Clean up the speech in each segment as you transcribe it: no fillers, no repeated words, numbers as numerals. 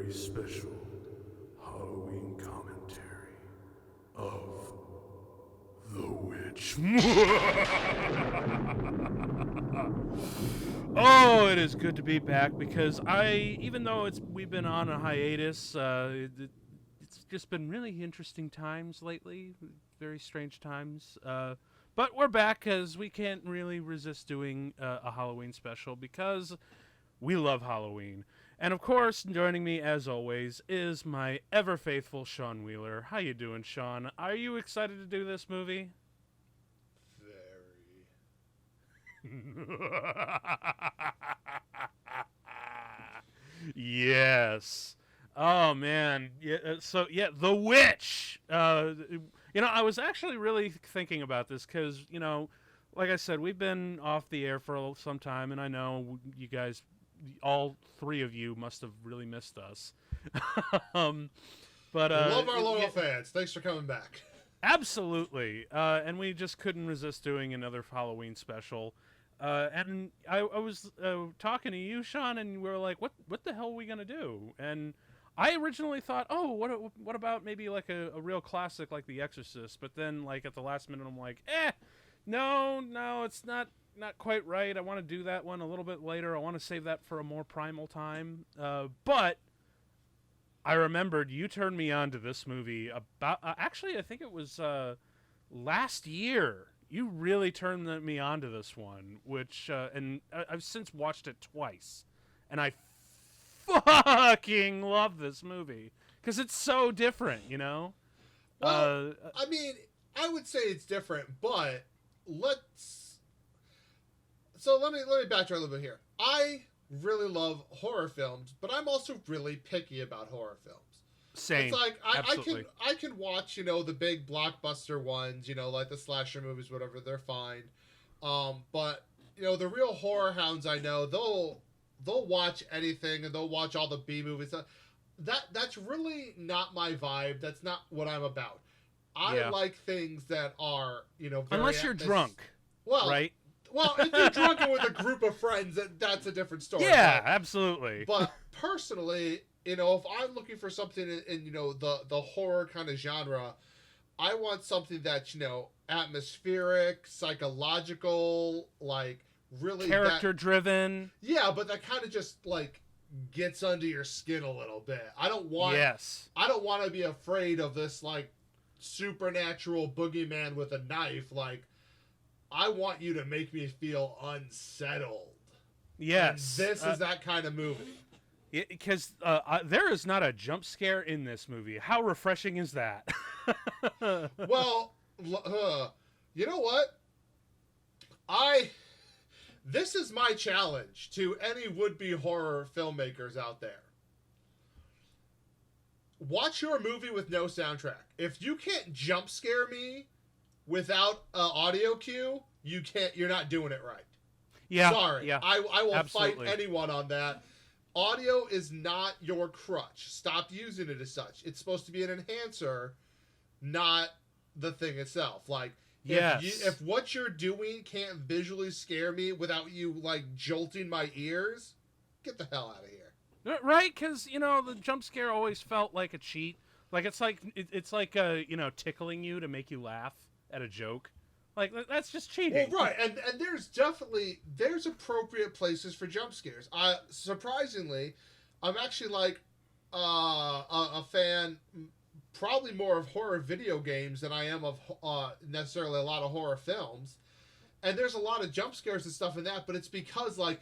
very special Halloween commentary of The Witch. Oh, it is good to be back because even though we've been on a hiatus, it's just been really interesting times lately, very strange times. But we're back because we can't really resist doing a Halloween special because we love Halloween. And of course, joining me as always is my ever faithful Sean Wheeler. How you doing, Sean? Are you excited to do this movie? Yes. Oh man. Yeah. The Witch. I was actually really thinking about this because like I said, we've been off the air for some time, and I know you guys, all three of you, must have really missed us. um, but we love our loyal fans. Thanks for coming back. Absolutely. And we just couldn't resist doing another Halloween special. And I was talking to you, Sean, and we were like, "What the hell are we gonna do?" And I originally thought, "Oh, what about maybe like a real classic like The Exorcist?" But then, like at the last minute, I'm like, no, it's not quite right. I want to do that one a little bit later. I want to save that for a more primal time." But I remembered you turned me on to this movie about actually I think it was last year. You really turned me on to this one, which and I've since watched it twice, and I fucking love this movie because it's so different, Well, I mean, I would say it's different, but let me backtrack a little bit here. I really love horror films, but I'm also really picky about horror films. Same. It's like I can watch, the big blockbuster ones, like the slasher movies, whatever, they're fine. But the real horror hounds I know, they'll watch anything and they'll watch all the B movies. That's really not my vibe. That's not what I'm about. I like things that are, very unless you're drunk. Well, right? Well, if you're drunk and with a group of friends, that's a different story. Yeah, absolutely. But personally, if I'm looking for something in the horror kind of genre, I want something that's atmospheric, psychological, like really character driven. Yeah, but that kind of just like gets under your skin a little bit. I don't want to be afraid of this like supernatural boogeyman with a knife. Like, I want you to make me feel unsettled. Yes. And this is that kind of movie. Because there is not a jump scare in this movie. How refreshing is that? Well, you know what? This is my challenge to any would-be horror filmmakers out there. Watch your movie with no soundtrack. If you can't jump scare me without an audio cue, you're not doing it right. Yeah. Sorry. Yeah. I will Absolutely. fight anyone on that. Audio is not your crutch. Stop using it as such. It's supposed to be an enhancer, not the thing itself. Like, if what you're doing can't visually scare me without you, like, jolting my ears, get the hell out of here. Right? Because, the jump scare always felt like a cheat. Like, it's like tickling you to make you laugh at a joke. Like, that's just cheating. Well, right, and there's appropriate places for jump scares. Surprisingly, I'm actually like a fan, probably more of horror video games than I am of necessarily a lot of horror films. And there's a lot of jump scares and stuff in that, but it's because like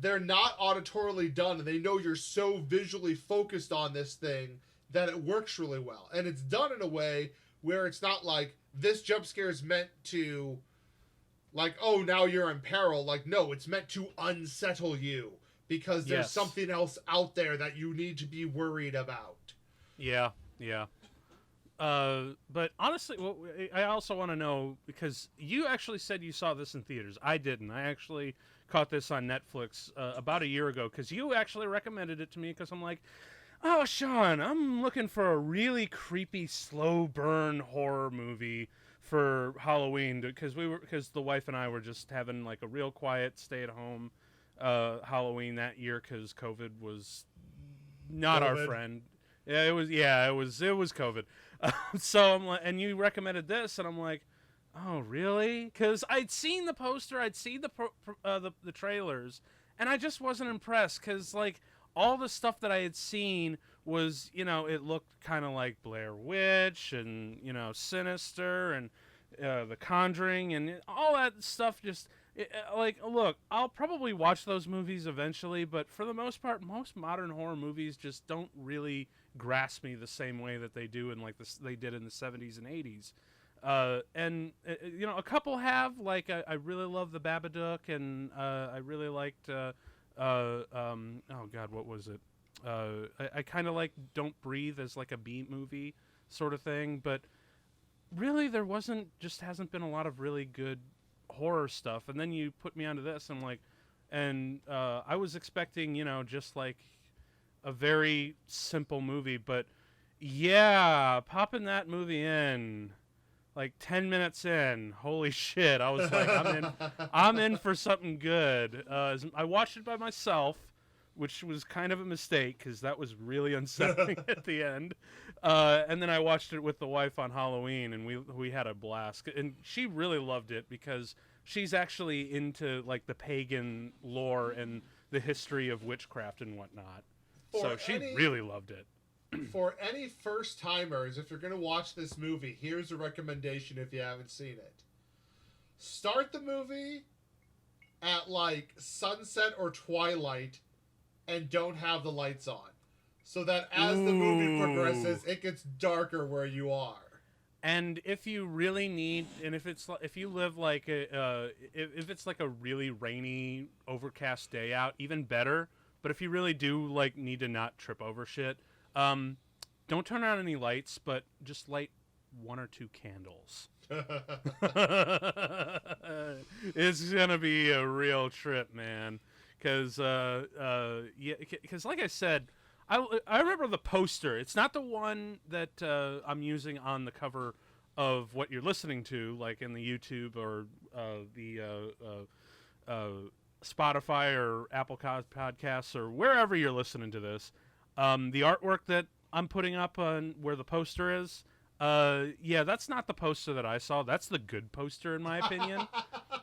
they're not auditorily done, and they know you're so visually focused on this thing that it works really well, and it's done in a way where it's not like this jump scare is meant to, like, oh, now you're in peril. Like, no, it's meant to unsettle you because there's something else out there that you need to be worried about. Yeah. But honestly, I also want to know, because you actually said you saw this in theaters. I didn't. I actually caught this on Netflix about a year ago because you actually recommended it to me because I'm like, oh, Sean, I'm looking for a really creepy, slow burn horror movie for Halloween because the wife and I were just having like a real quiet stay at home Halloween that year because COVID was not our COVID. friend. Yeah, it was. Yeah, it was COVID. So I'm like, and you recommended this, and I'm like, oh, really? Because I'd seen the poster, I'd seen the trailers, and I just wasn't impressed. Because like all the stuff that I had seen was, it looked kind of like Blair Witch and Sinister and The Conjuring and all that stuff. Just look, I'll probably watch those movies eventually, but for the most part, most modern horror movies just don't really grasp me the same way that they do in they did in the 70s and 80s. And a couple have, like, I really love The Babadook, and I really liked oh god, what was it? I kind of like Don't Breathe as like a B movie sort of thing, but really there hasn't been a lot of really good horror stuff. And then you put me onto this, and I'm like, and I was expecting, just like a very simple movie, but yeah, popping that movie in like 10 minutes in, holy shit, I was like, I'm in for something good. I watched it by myself, which was kind of a mistake because that was really unsettling at the end. And then I watched it with the wife on Halloween, and we had a blast. And she really loved it because she's actually into like the pagan lore and the history of witchcraft and whatnot. So she really loved it. For any first timers, if you're going to watch this movie, here's a recommendation if you haven't seen it. Start the movie at like sunset or twilight and don't have the lights on, so that as the movie progresses, it gets darker where you are. And if you really need, and if you live like if it's like a really rainy, overcast day out, even better. But if you really do like need to not trip over shit, don't turn on any lights, but just light 1 or 2 candles. It's gonna be a real trip, man. Because like I said, I remember the poster. It's not the one that I'm using on the cover of what you're listening to, like in the YouTube or the Spotify or Apple Podcasts or wherever you're listening to this. The artwork that I'm putting up on where the poster is, that's not the poster that I saw. That's the good poster, in my opinion.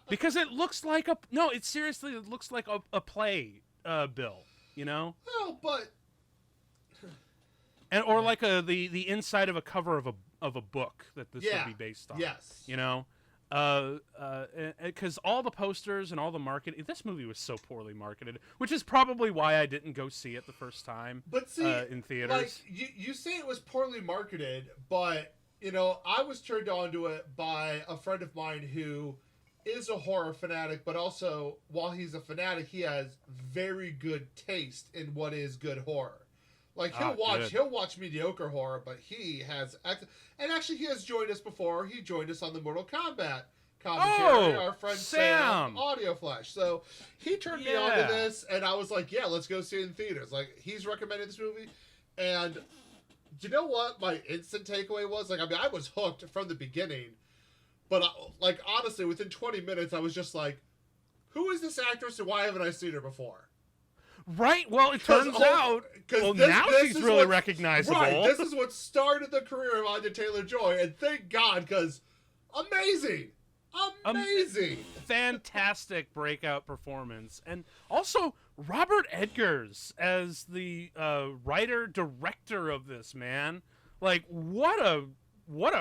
Because it looks like it looks like a play bill, Oh, but or like the inside of a cover of a book that this would be based on. Yes. Because all the posters and all the marketing, this movie was so poorly marketed, which is probably why I didn't go see it the first time. But see, in theaters, like you say it was poorly marketed, but I was turned on to it by a friend of mine who is a horror fanatic, but also while he's a fanatic, he has very good taste in what is good horror. Like he'll watch mediocre horror, but he has and actually he has joined us before. He joined us on the Mortal Kombat commentary. Our friend Sam Audio Flash. So he turned me on to this, and I was like, yeah, let's go see it in theaters. Like he's recommended this movie, and do you know what my instant takeaway was? Like, I mean, I was hooked from the beginning, but like honestly, within 20 minutes, I was just like, who is this actress and why haven't I seen her before? Right. Well, it turns out. Well, now she's really recognizable. Right. This is what started the career of Anya Taylor-Joy, and thank God, because amazing, fantastic breakout performance, and also Robert Eggers as the writer director of this, man. Like, what a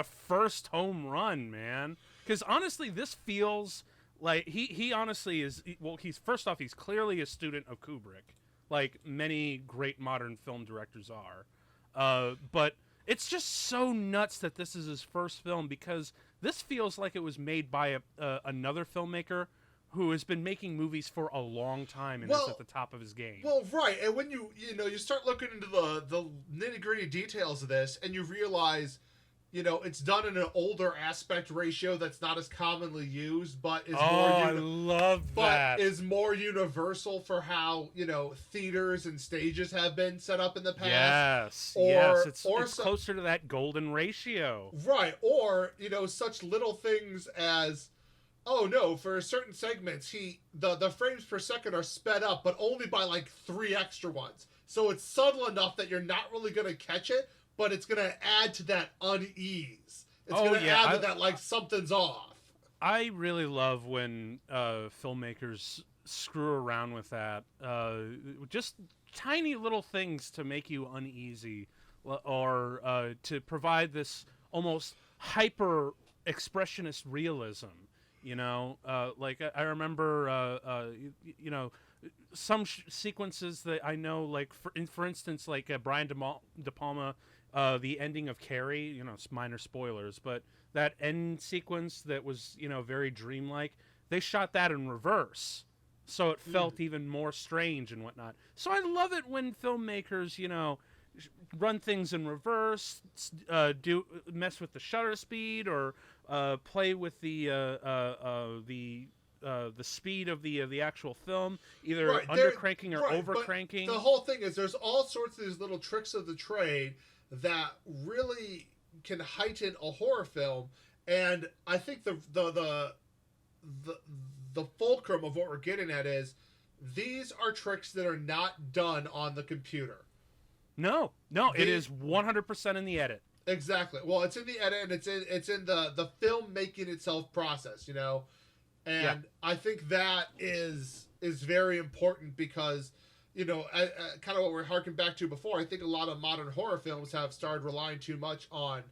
first home run, man. Because honestly, this feels like he honestly is. Well, he's clearly a student of Kubrick, like many great modern film directors are. But it's just so nuts that this is his first film, because this feels like it was made by another filmmaker who has been making movies for a long time and is at the top of his game. Well, right, and when you start looking into the nitty gritty details of this, and you realize, it's done in an older aspect ratio that's not as commonly used, but is I love that. But is more universal for how theaters and stages have been set up in the past. Yes, it's closer to that golden ratio. Right, or such little things as Oh no, for certain segments, the frames per second are sped up, but only by like 3 extra ones. So it's subtle enough that you're not really gonna catch it, but it's gonna add to that unease. It's gonna add to that like something's off. I really love when filmmakers screw around with that. Just tiny little things to make you uneasy, or to provide this almost hyper expressionist realism. You know, like I remember, you know, some sequences that I know, like for instance, like Brian De Palma, the ending of Carrie. You know, it's minor spoilers, but that end sequence that was, you know, very dreamlike. They shot that in reverse, so it felt even more strange and whatnot. So I love it when filmmakers, you know, run things in reverse, do mess with the shutter speed, or play with the speed of the actual film, either undercranking or overcranking. The whole thing is there's all sorts of these little tricks of the trade that really can heighten a horror film, and I think the fulcrum of what we're getting at is these are tricks that are not done on the computer. No, it is 100% in the edit. Exactly. Well, it's in the edit, and it's in the film making itself process, you know, and I think that is very important because, you know, kind of what we're harking back to before. I think a lot of modern horror films have started relying too much on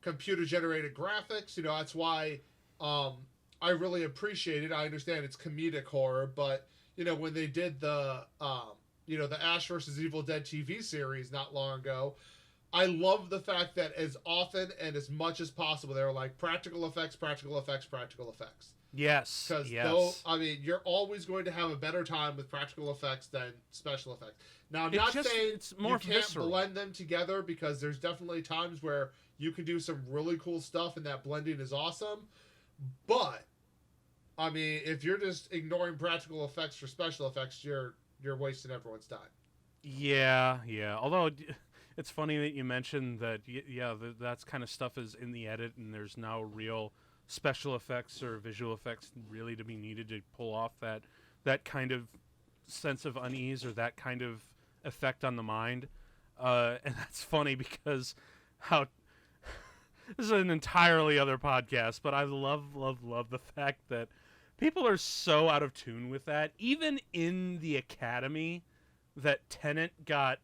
computer generated graphics. You know, that's why I really appreciate it. I understand it's comedic horror, but you know, when they did the you know, the Ash vs. Evil Dead TV series not long ago, I love the fact that as often and as much as possible they were like practical effects, practical effects, practical effects. Yes. Because though, I mean, you're always going to have a better time with practical effects than special effects. Now, I'm not saying it's more you can't blend them together, because there's definitely times where you can do some really cool stuff and that blending is awesome. But, I mean, if you're just ignoring practical effects for special effects, you're wasting everyone's time. Yeah. Although it's funny that you mentioned that. Yeah, that's kind of stuff is in the edit, and there's no real special effects or visual effects really to be needed to pull off that kind of sense of unease or that kind of effect on the mind. And that's funny because this is an entirely other podcast, but I love the fact that people are so out of tune with that. Even in the Academy, that Tenet got,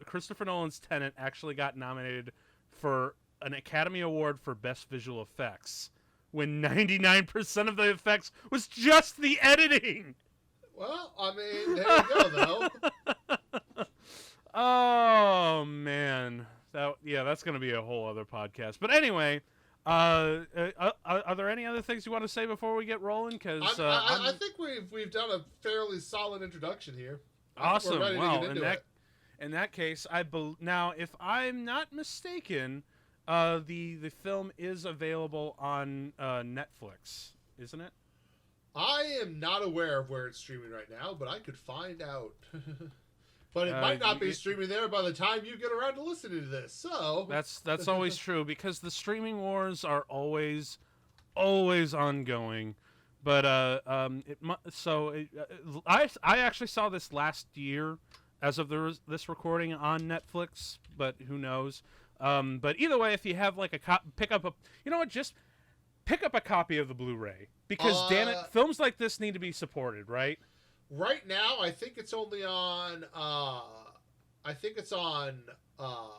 Christopher Nolan's Tenet actually got nominated for an Academy Award for Best Visual Effects, when 99% of the effects was just the editing. Well, I mean, there you go, though. Oh, man. That's going to be a whole other podcast. But anyway, are there any other things you want to say before we get rolling? Because I think we've done a fairly solid introduction here. Awesome. Well, in that case, now, if I'm not mistaken, the film is available on Netflix, isn't it? I am not aware of where it's streaming right now, but I could find out. But it might not be streaming there by the time you get around to listening to this. So that's always true, because the streaming wars are always ongoing. But I actually saw this last year, as of this recording, on Netflix. But who knows? But either way, if you have like just pick up a copy of the Blu-ray, because damn it, films like this need to be supported, right? Right now, I think it's only on. Fubo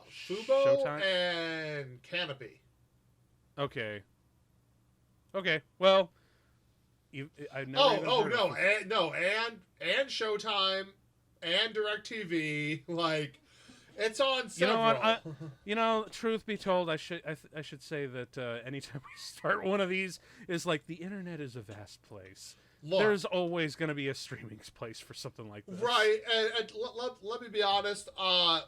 Showtime? and Canopy. Okay. Well, I never. And Showtime and DirecTV. Like, it's on several. You know what? Truth be told, I should say that anytime we start one of these, is like the internet is a vast place. Look, there's always going to be a streaming place for something like this. Right, and let me be honest,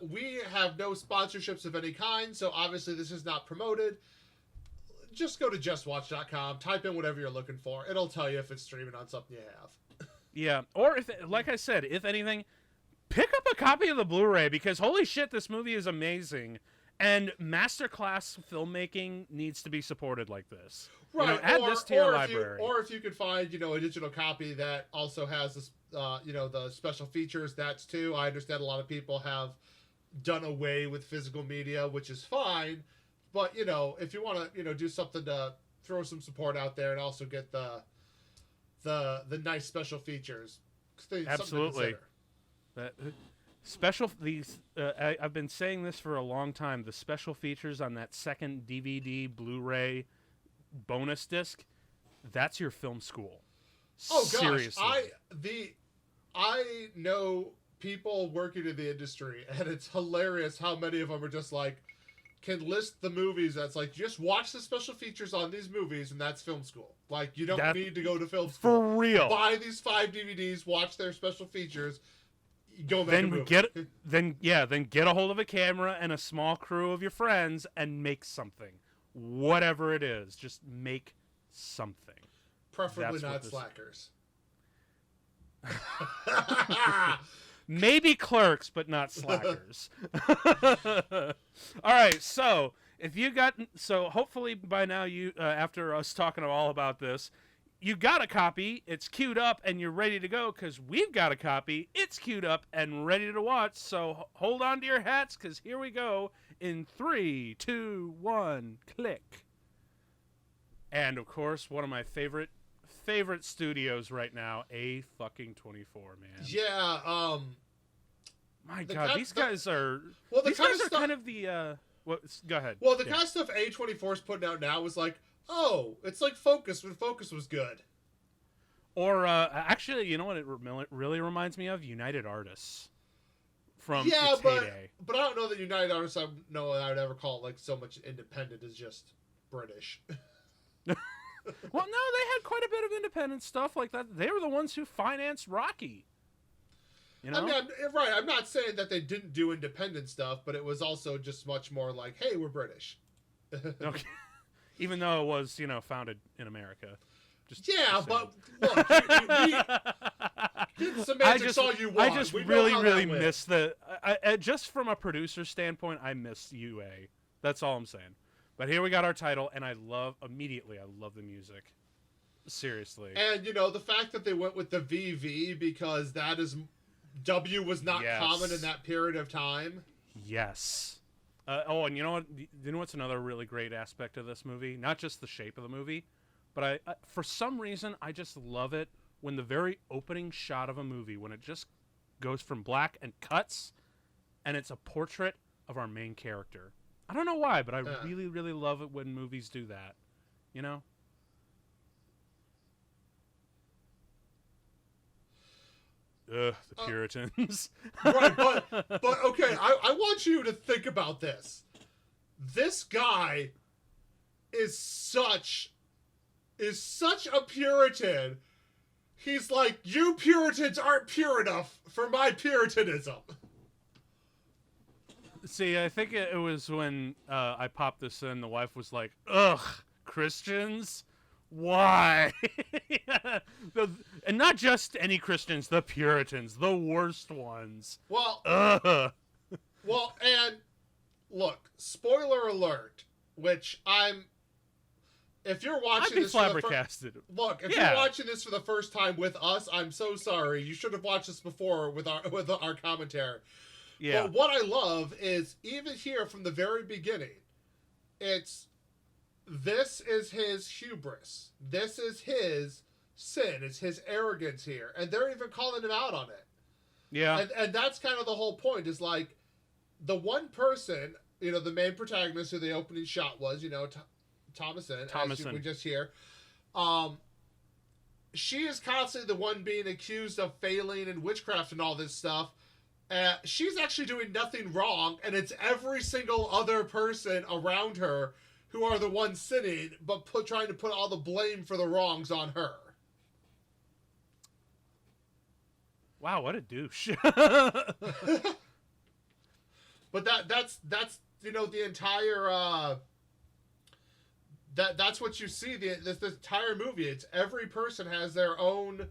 we have no sponsorships of any kind, so obviously this is not promoted. Just go to justwatch.com, type in whatever you're looking for. It'll tell you if it's streaming on something you have. Yeah, or like I said, if anything, pick up a copy of the Blu-ray, because holy shit, this movie is amazing. And masterclass filmmaking needs to be supported like this. Right, you know, add this to your library. Or if you could find, you know, a digital copy that also has this, you know, the special features. That's too. I understand a lot of people have done away with physical media, which is fine. But you know, if you want to, you know, do something to throw some support out there and also get the nice special features. Absolutely. I've been saying this for a long time. The special features on that second DVD, Blu-ray bonus disc, that's your film school. Oh gosh, seriously. I know people working in the industry, and it's hilarious how many of them are just like, can list the movies that's like, just watch the special features on these movies, and that's film school. Like, you don't need to go to film school. For real. Buy these 5 DVDs, watch their special features, go make a movie. Then get a hold of a camera and a small crew of your friends and make something. Whatever it is, just make something. Preferably not slackers. Maybe Clerks, but not Slackers. All right, so hopefully by now you, after us talking all about this, you got a copy, it's queued up, and you're ready to go, because we've got a copy, it's queued up and ready to watch, so hold on to your hats, because here we go in 3, 2, 1, click. And, of course, one of my favorite studios right now, A24, man. Yeah, my God, these guys are... Well, these guys are kind of the... go ahead. Well, the kind of stuff A24's putting out now is like, oh, it's like Focus when Focus was good. Or, actually, you know what it really reminds me of? United Artists. From its heyday. But I don't know that United Artists, I would ever call it like so much independent as just British. Well, no, they had quite a bit of independent stuff like that. They were the ones who financed Rocky. You know? I mean, I'm not saying that they didn't do independent stuff, but it was also just much more like, hey, we're British. Okay. Even though it was, you know, founded in America. But look, semantics all you want. I just really miss just from a producer standpoint, I miss UA. That's all I'm saying. But here we got our title, and I love the music. Seriously. And, you know, the fact that they went with the VV because W was not common in that period of time. Yes. And you know what? You know what's another really great aspect of this movie? Not just the shape of the movie, but I for some reason, I just love it when the very opening shot of a movie, when it just goes from black and cuts, and it's a portrait of our main character. I don't know why, but I really, really love it when movies do that. You know? The Puritans. Right, but okay, I want you to think about this. This guy is such a Puritan. He's like, you Puritans aren't pure enough for my Puritanism. See, I think it was when I popped this in, the wife was like, ugh, Christians? Why? And not just any Christians, the Puritans, the worst ones. Well, and look, spoiler alert, if you're watching this flabbergasted. If you're watching this for the first time with us, I'm so sorry. You should have watched this before with our commentary. Yeah. But what I love is, even here from the very beginning, this is his hubris. This is his sin. It's his arrogance here. And they're even calling him out on it. Yeah. And that's kind of the whole point, is like, the one person, you know, the main protagonist who the opening shot was, you know, Thomason. As we just hear. She is constantly the one being accused of failing and witchcraft and all this stuff. She's actually doing nothing wrong, and it's every single other person around her who are the ones sinning, but trying to put all the blame for the wrongs on her. Wow, what a douche. But that's you know, the entire that's what you see this entire movie. It's every person has their own,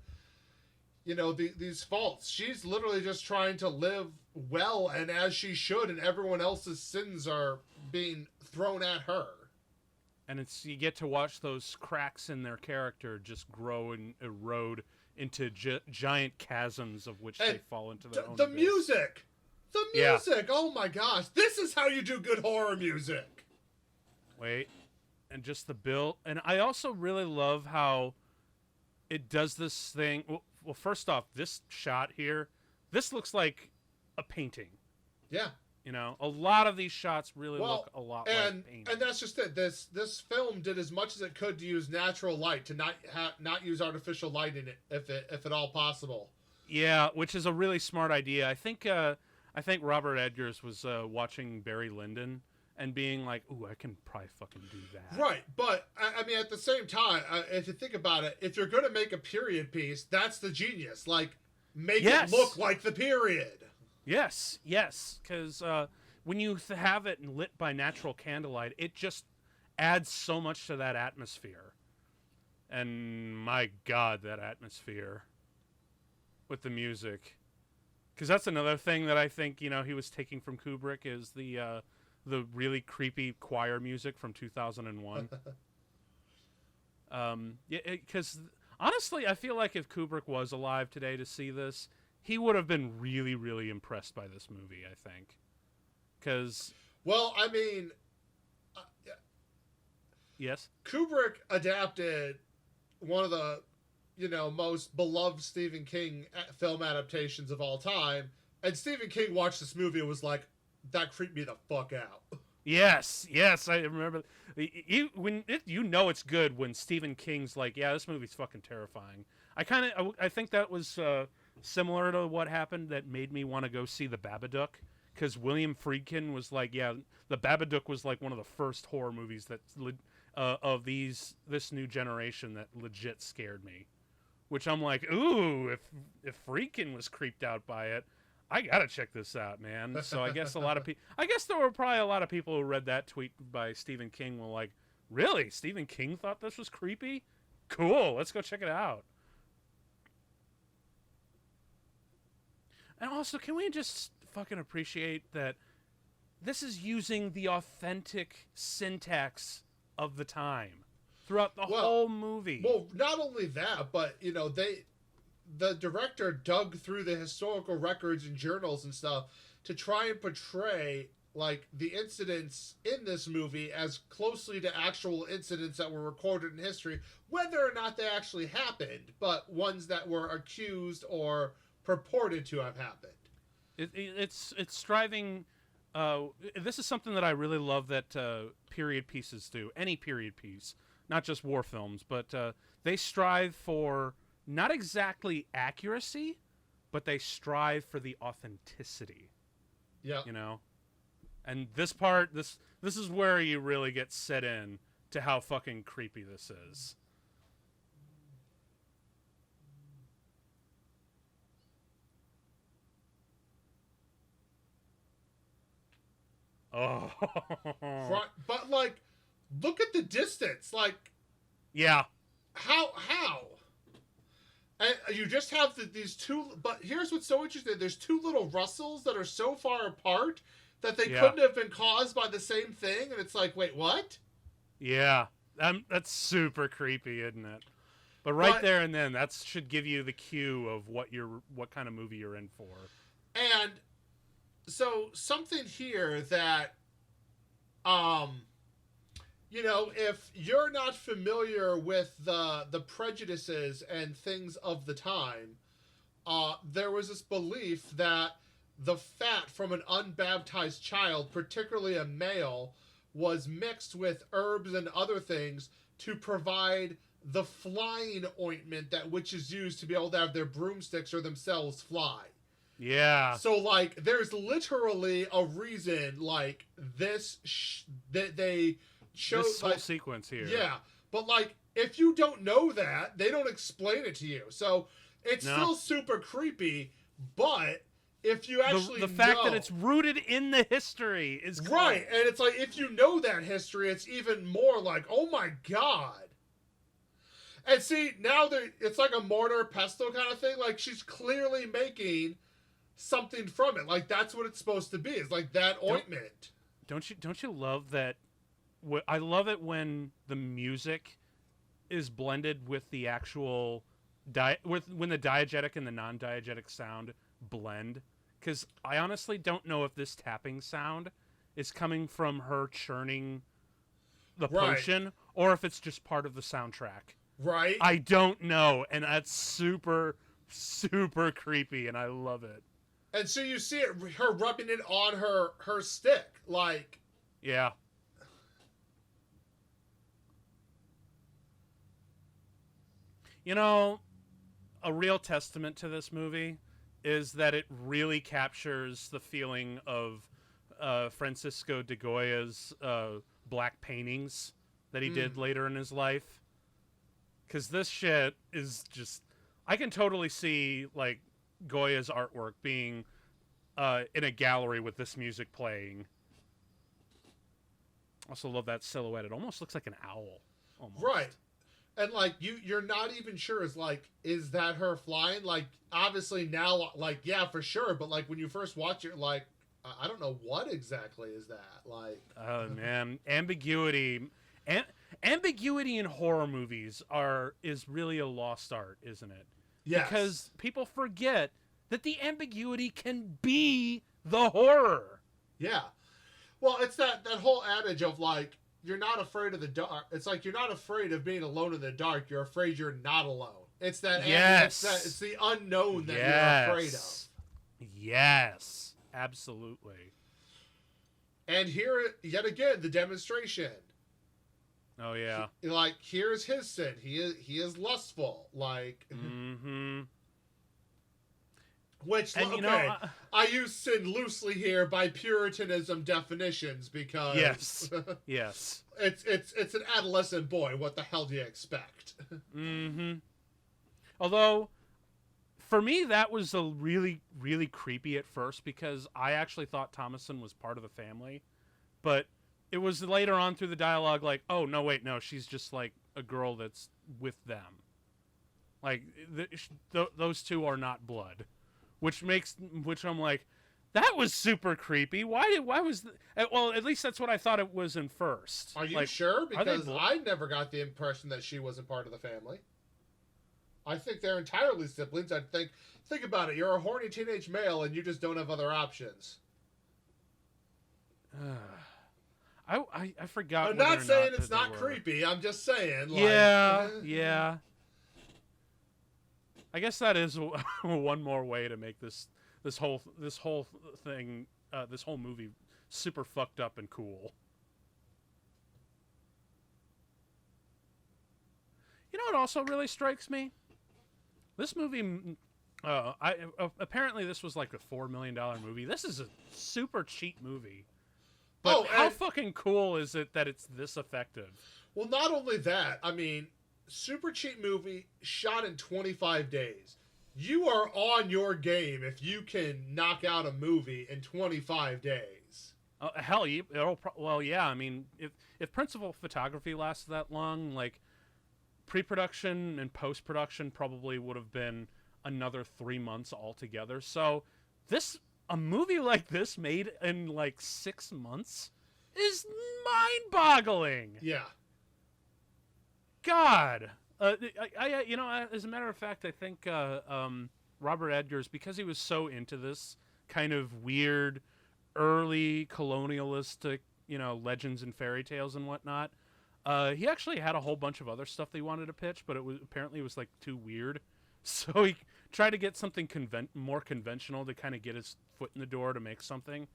you know, these faults. She's literally just trying to live well and as she should, and everyone else's sins are being thrown at her. And it's you get to watch those cracks in their character just grow and erode into giant chasms of which they fall into their own the abyss. music. The music. Oh my gosh. This is how you do good horror music. Wait. And just the build. And I also really love how it does this thing. Well, first off, this shot here, this looks like a painting. Yeah. You know, a lot of these shots really look a lot like painting. And that's just it. This film did as much as it could to use natural light, to not use artificial light in it, if at all possible. Yeah, which is a really smart idea. I think Robert Edgers was watching Barry Lyndon and being like, "Ooh, I can probably fucking do that." Right, but I mean, at the same time, if you think about it, if you're going to make a period piece, that's the genius. Like, make it look like the period. Yes, because when you have it lit by natural candlelight, it just adds so much to that atmosphere. And my God, that atmosphere with the music. Because that's another thing that I think, he was taking from Kubrick is the really creepy choir music from 2001. Because honestly, I feel like if Kubrick was alive today to see this, he would have been really, really impressed by this movie, I think. Because... Well, I mean... yes? Kubrick adapted one of the, most beloved Stephen King film adaptations of all time. And Stephen King watched this movie and was like, that creeped me the fuck out. Yes, I remember. It's good when Stephen King's like, yeah, this movie's fucking terrifying. I think that was... similar to what happened that made me want to go see The Babadook, because William Friedkin was like, yeah, The Babadook was like one of the first horror movies that of this new generation that legit scared me. Which I'm like, ooh, if Friedkin was creeped out by it, I gotta check this out, man. So I guess there were probably a lot of people who read that tweet by Stephen King were like, really? Stephen King thought this was creepy? Cool, let's go check it out. And also, can we just fucking appreciate that this is using the authentic syntax of the time throughout the whole movie? Well, not only that, but, the director dug through the historical records and journals and stuff to try and portray, like, the incidents in this movie as closely to actual incidents that were recorded in history, whether or not they actually happened, but ones that were accused or purported to have happened. It's striving. This is something that I really love that period pieces do. Any period piece, not just war films, but they strive for not exactly accuracy, but they strive for the authenticity. Yeah, And this part, this is where you really get set in to how fucking creepy this is. Oh, but like, look at the distance. Like, yeah, how? And you just have these two. But here's what's so interesting: there's two little Russells that are so far apart that they couldn't have been caused by the same thing. And it's like, wait, what? Yeah, that's super creepy, isn't it? But there and then, that should give you the cue of what kind of movie you're in for. And so something here that, if you're not familiar with the prejudices and things of the time, there was this belief that the fat from an unbaptized child, particularly a male, was mixed with herbs and other things to provide the flying ointment that witches use to be able to have their broomsticks or themselves fly. Yeah. So, like, there's literally a reason, like, that they chose this whole sequence here. Yeah, but like, if you don't know that, they don't explain it to you. So it's still super creepy. But if you actually the fact that it's rooted in the history is cool. Right, and it's like, if you know that history, it's even more like, oh my god. And see, now it's like a mortar pestle kind of thing. Like, she's clearly making something from it. Like that's what it's supposed to be. It's like that ointment. Don't you love that? I love it when the music is blended with the actual when the diegetic and the non-diegetic sound blend. Because I honestly don't know if this tapping sound is coming from her churning the potion or if it's just part of the soundtrack. Right. I don't know, and that's super, super creepy, and I love it. And so you see her rubbing it on her stick, like. Yeah. You know, a real testament to this movie is that it really captures the feeling of Francisco de Goya's black paintings that he did later in his life. Because this shit is just... I can totally see, like, Goya's artwork being in a gallery with this music playing. Also love that silhouette. It almost looks like an owl. Almost. Right. And, like, you're not even sure, is that her flying? Like, obviously now, like, yeah, for sure. But, like, when you first watch it, like, I don't know what exactly is that. Like... Oh, man. Ambiguity. Ambiguity in horror movies is really a lost art, isn't it? Yes. Because people forget that the ambiguity can be the horror. Yeah. Well, it's that whole adage of, like, you're not afraid of the dark. It's like you're not afraid of being alone in the dark. You're afraid you're not alone. It's that. Yes. It's the unknown that you're afraid of. Yes. Absolutely. And here, yet again, the demonstration. Oh yeah. Like, here's his sin. He is lustful. Like. Mm-hmm. Which, and, okay, I use sin loosely here by Puritanism definitions because yes, it's an adolescent boy. What the hell do you expect? Mm-hmm. Although, for me, that was a really, really creepy at first because I actually thought Thomason was part of the family, but it was later on through the dialogue like, oh no, wait, no, she's just like a girl that's with them. Like those two are not blood. Which I'm like, that was super creepy. Why was... well, at least that's what I thought it was in first. Are you like, sure? Because I never got the impression that she wasn't part of the family. I think they're entirely siblings. Think about it. You're a horny teenage male and you just don't have other options. I forgot. I'm not saying it's not creepy. I'm just saying. Like, yeah. I guess that is one more way to make this whole thing, this whole movie, super fucked up and cool. You know what also really strikes me? This movie, apparently this was like a $4 million movie. This is a super cheap movie. But how fucking cool is it that it's this effective? Well, not only that, I mean, super cheap movie shot in 25 days. You are on your game if you can knock out a movie in 25 days. Hell, yeah. I mean, if principal photography lasts that long, like pre-production and post-production probably would have been another 3 months altogether. So a movie like this made in like 6 months is mind-boggling. Yeah. God, as a matter of fact, I think Robert Edgars, because he was so into this kind of weird, early colonialistic, legends and fairy tales and whatnot, he actually had a whole bunch of other stuff that he wanted to pitch, but apparently it was like too weird, so he tried to get something more conventional to kind of get his foot in the door to make something,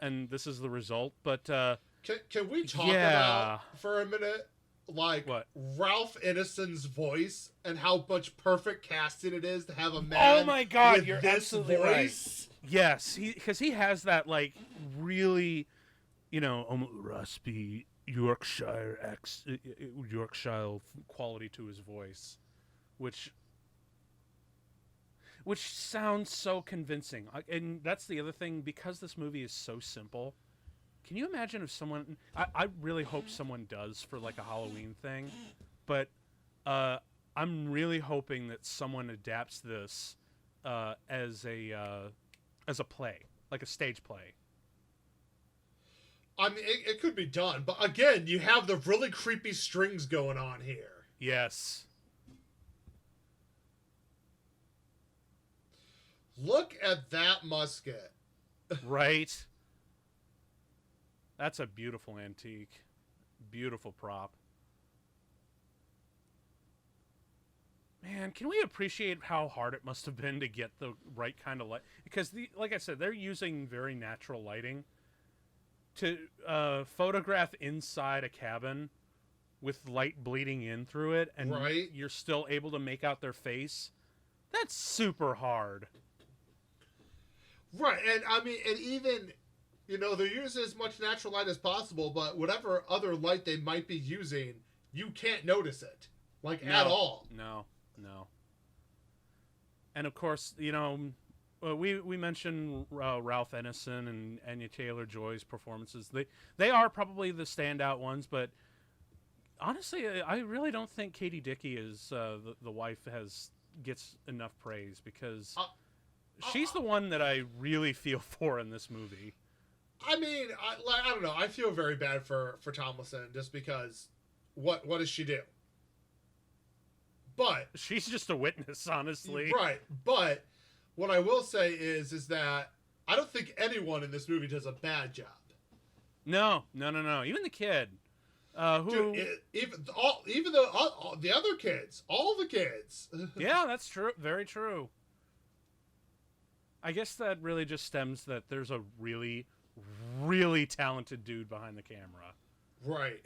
and this is the result. But can we talk about for a minute? Like what? Ralph Ineson's voice and how much perfect casting it is to have a man. Oh my God, with you're this absolutely voice. Right. Yes, because he has that like really, raspy Yorkshire quality to his voice, which sounds so convincing. And that's the other thing, because this movie is so simple. Can you imagine if someone... I really hope someone does for, like, a Halloween thing. But I'm really hoping that someone adapts this as a as a play, like a stage play. I mean, it could be done, but again, you have the really creepy strings going on here. Yes. Look at that musket. Right? That's a beautiful antique. Beautiful prop. Man, can we appreciate how hard it must have been to get the right kind of light? Because, like I said, they're using very natural lighting to photograph inside a cabin with light bleeding in through it, and right? You're still able to make out their face. That's super hard. Right, and I mean, and even, you know, they're using as much natural light as possible, but whatever other light they might be using, you can't notice it, like, at all. No. And of course, you know, we mentioned Ralph Ineson and Anya Taylor-Joy's performances. They are probably the standout ones, but honestly, I really don't think Katie Dickey is the wife gets enough praise, because she's the one that I really feel for in this movie. I mean, I don't know. I feel very bad for Tomlinson, just because what does she do? But she's just a witness, honestly. Right, but what I will say is that I don't think anyone in this movie does a bad job. No. Even the kid, Dude, even the other kids, all the kids. Yeah, that's true. Very true. I guess that really just stems that there's a really, really talented dude behind the camera. Right.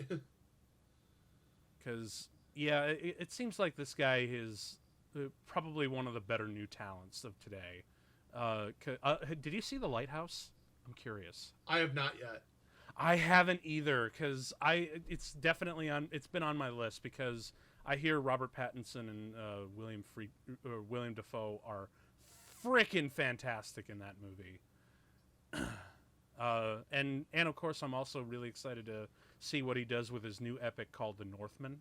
Because, yeah, it seems like this guy is probably one of the better new talents of today. Did you see The Lighthouse? I'm curious. I have not yet. I haven't either, because it's definitely it's been on my list, because I hear Robert Pattinson and William Dafoe are freaking fantastic in that movie. And of course, I'm also really excited to see what he does with his new epic called The Northman,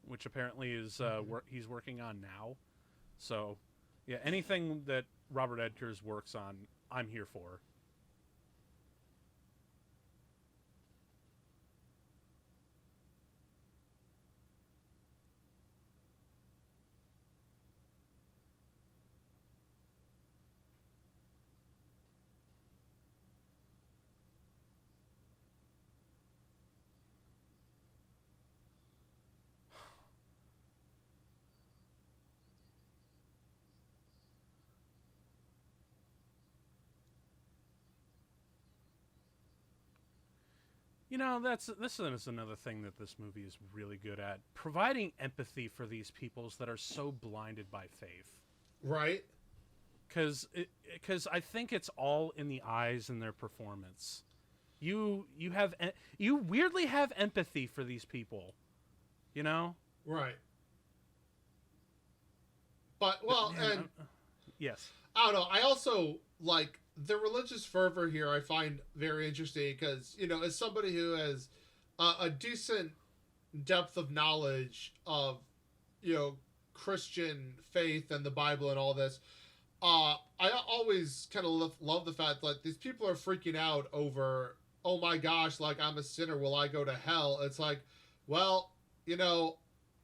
which apparently is he's working on now. So, yeah, anything that Robert Edgers works on, I'm here for. You know, this is another thing that this movie is really good at, providing empathy for these peoples that are so blinded by faith. Right. Because I think it's all in the eyes and their performance. You weirdly have empathy for these people, you know? Right. But, well, man, and yes, I don't know. I also like the religious fervor here. I find very interesting because, you know, as somebody who has a decent depth of knowledge of, you know, Christian faith and the Bible and all this, I always kind of love the fact that these people are freaking out over, oh my gosh, like, I'm a sinner, will I go to hell? It's like, well, you know,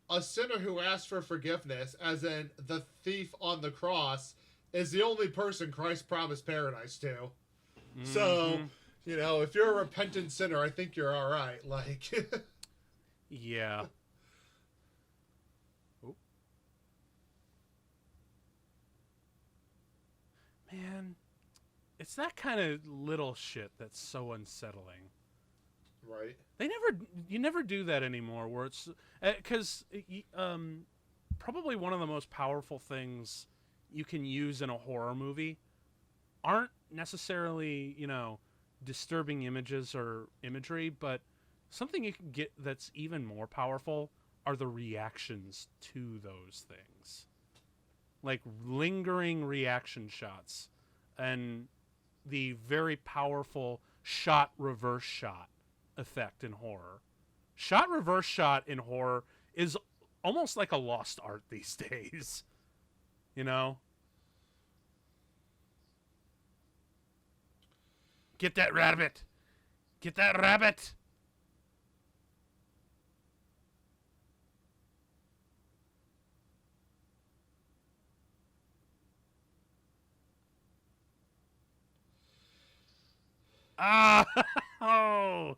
a sinner who asks for forgiveness, as in the thief on the cross, is the only person Christ promised paradise to. Mm-hmm. So, you know, if you're a repentant sinner, I think you're all right. Like, yeah. Oh. Man, it's that kind of little shit that's so unsettling. Right. You never do that anymore, where it's because probably one of the most powerful things you can use in a horror movie aren't necessarily, you know, disturbing images or imagery, but something you can get that's even more powerful are the reactions to those things. Like lingering reaction shots and the very powerful shot reverse shot effect in horror. Shot reverse shot in horror is almost like a lost art these days. You know? Get that rabbit! Get that rabbit! Ah! Oh!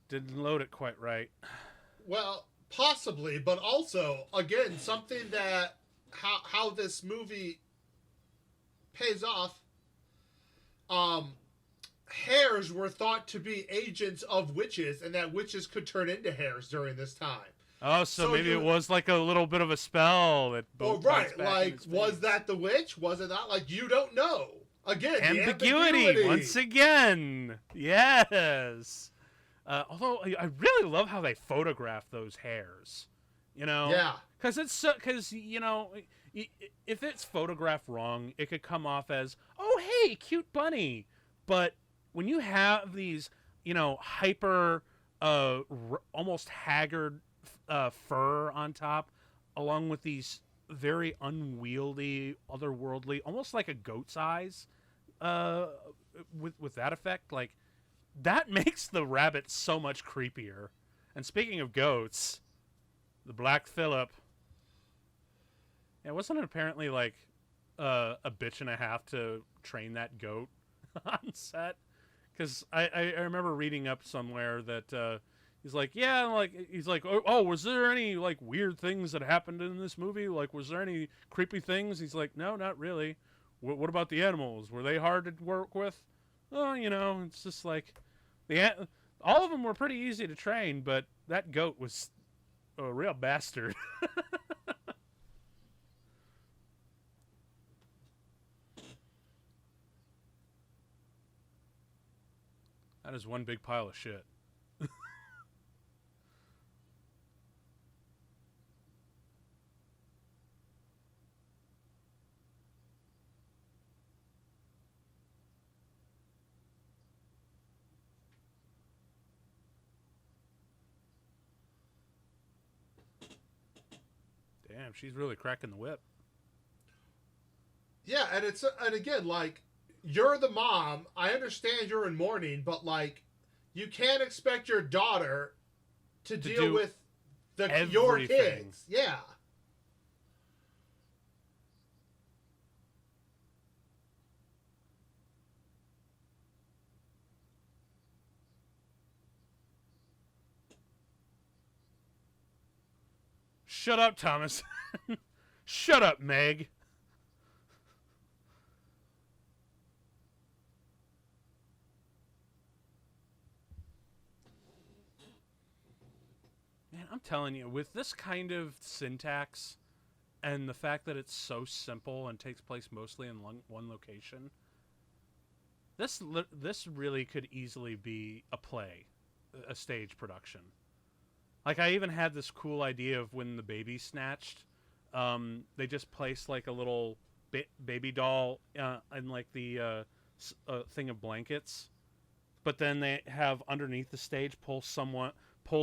Didn't load it quite right. Well, possibly, but also again something that how this movie pays off. Um, Hares were thought to be agents of witches, and that witches could turn into hares during this time. Oh, so maybe it was like a little bit of a spell that both. Well, right, like was that the witch? Was it not? Like you don't know. Again, ambiguity once again. Yes. Although I really love how they photograph those hares. You know. Yeah. Because if it's photographed wrong, it could come off as, oh hey, cute bunny. But when you have these, hyper, almost haggard fur on top, along with these very unwieldy, otherworldly, almost like a goat's eyes, with that effect, like that makes the rabbit so much creepier. And speaking of goats, the Black Phillip, wasn't it apparently like a bitch and a half to train that goat on set? Because I remember reading up somewhere that he's like, oh, was there any like weird things that happened in this movie? Like, was there any creepy things? He's like, no, not really. What about the animals? Were they hard to work with? Oh, it's just like all of them were pretty easy to train, but that goat was a real bastard. That is one big pile of shit. Damn, she's really cracking the whip. Yeah, and again, like, you're the mom. I understand you're in mourning, but like, you can't expect your daughter to deal with your kids. Yeah. Shut up, Thomas. Shut up, Meg. Man, I'm telling you, with this kind of syntax and the fact that it's so simple and takes place mostly in one location, this really could easily be a play, a stage production. Like, I even had this cool idea of when the baby's snatched, they just place like a little baby doll in like the thing of blankets, but then they have underneath the stage pull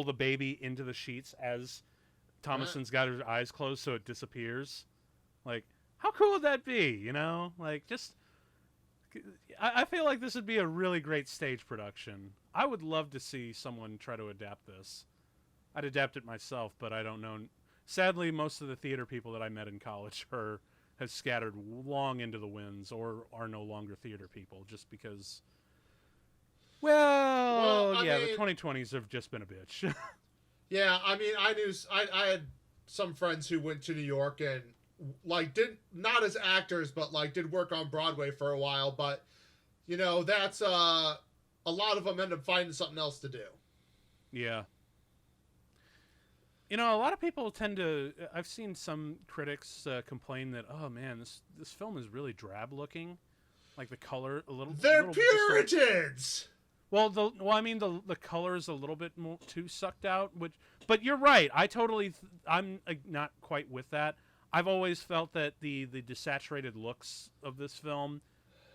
the baby into the sheets as Thomason's got her eyes closed so it disappears. Like, how cool would that be? Like, just I feel like this would be a really great stage production. I would love to see someone try to adapt this. I'd adapt it myself, but I don't know. Sadly, most of the theater people that I met in college have scattered long into the winds or are no longer theater people just because, the 2020s have just been a bitch. Yeah, I mean, I had some friends who went to New York and like did not as actors, but like did work on Broadway for a while. But that's a lot of them end up finding something else to do. Yeah. A lot of people tend to. I've seen some critics complain that, oh man, this film is really drab looking, like the color a little. They're Puritans. The color is a little bit more too sucked out. But you're right. I'm not quite with that. I've always felt that the desaturated looks of this film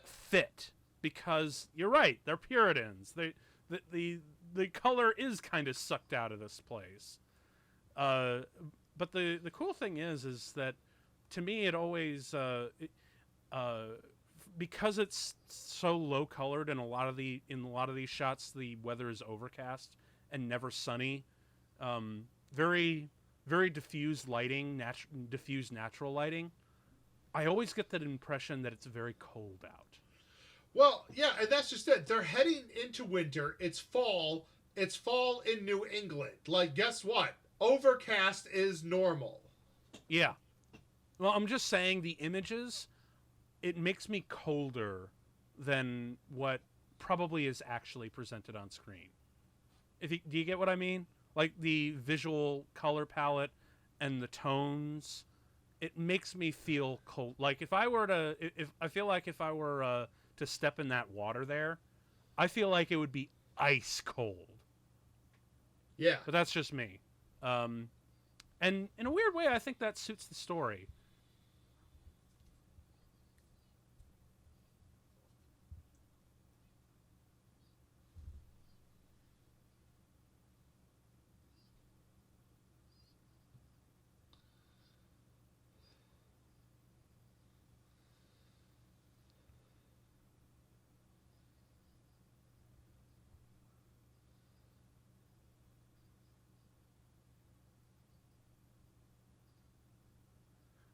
fit because you're right. They're Puritans. The color is kind of sucked out of this place. But the cool thing is that to me it always because it's so low colored in a lot of these shots, the weather is overcast and never sunny. Very very diffused lighting, diffused natural lighting. I always get that impression that it's very cold out. Well, yeah, and that's just it. They're heading into winter. It's fall. It's fall in New England. Like, guess what? Overcast is normal. Yeah. Well, I'm just saying the images, it makes me colder than what probably is actually presented on screen. Do you get what I mean? Like the visual color palette and the tones, it makes me feel cold. Like if I were to step in that water there, I feel like it would be ice cold. Yeah. But that's just me. And in a weird way, I think that suits the story.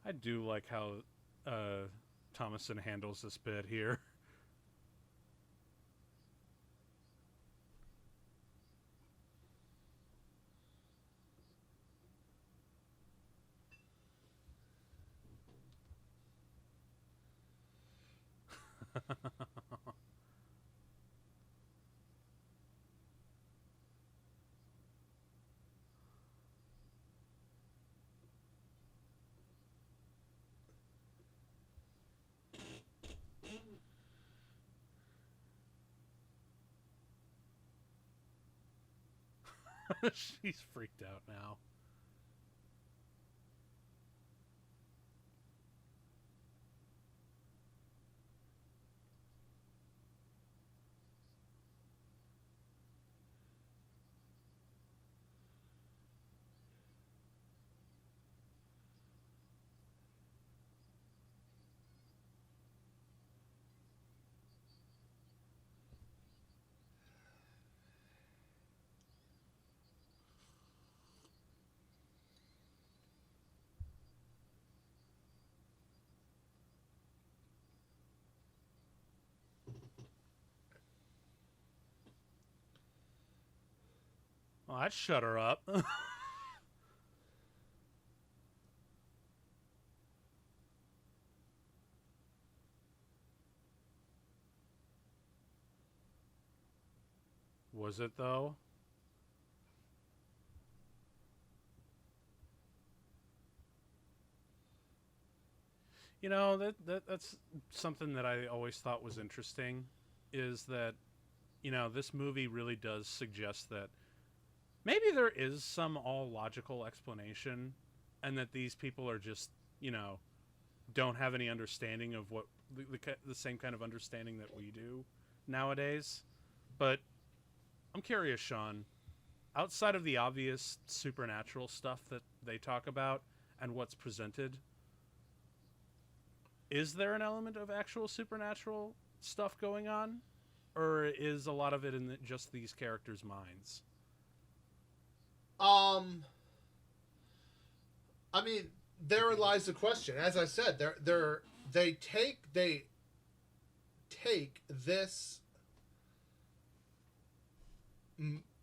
I do like how Thomason handles this bit here. She's freaked out now. Well, that shut her up. Was it though? You know, that's something that I always thought was interesting, is that, you know, this movie really does suggest that maybe there is some all logical explanation, and that these people are just, you know, don't have any understanding of what the same kind of understanding that we do nowadays. But I'm curious, Sean, outside of the obvious supernatural stuff that they talk about and what's presented, is there an element of actual supernatural stuff going on? Or is a lot of it in just these characters' minds? I mean, therein lies the question. As I said, they take this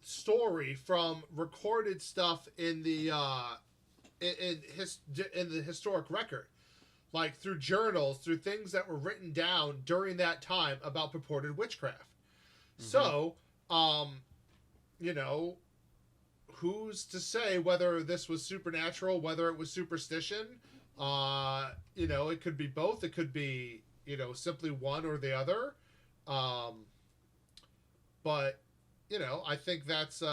story from recorded stuff in the in the historic record, like through journals, through things that were written down during that time about purported witchcraft. Mm-hmm. So, you know, who's to say whether this was supernatural, whether it was superstition? You know, it could be both. It could be, you know, simply one or the other. But, you know, I think that's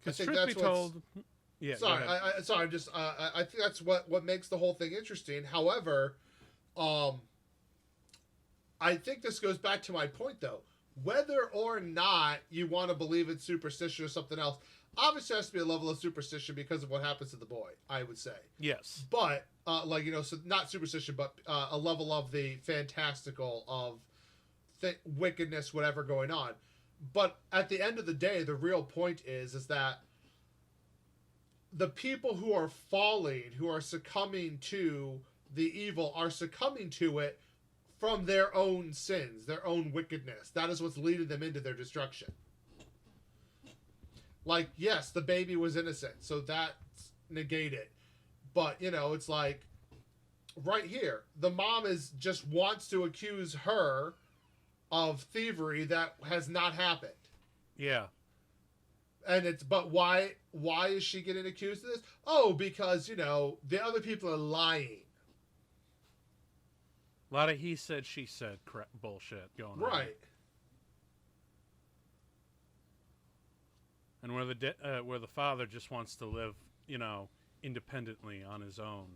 because truth be told, yeah. Sorry, I'm just. I think that's what makes the whole thing interesting. However, I think this goes back to my point, though. Whether or not you want to believe in superstition or something else, obviously there has to be a level of superstition because of what happens to the boy, I would say. Yes. But like, you know, so not superstition, but a level of the fantastical of wickedness, whatever going on. But at the end of the day, the real point is that the people who are falling, who are succumbing to the evil, are succumbing to it from their own sins, their own wickedness. That is what's leading them into their destruction. Like, yes, the baby was innocent, so that's negated. But, you know, it's like, right here, the mom just wants to accuse her of thievery that has not happened. Yeah. And but why is she getting accused of this? Oh, because, you know, the other people are lying. A lot of he said, she said bullshit going on. Right. And where the father just wants to live, you know, independently on his own.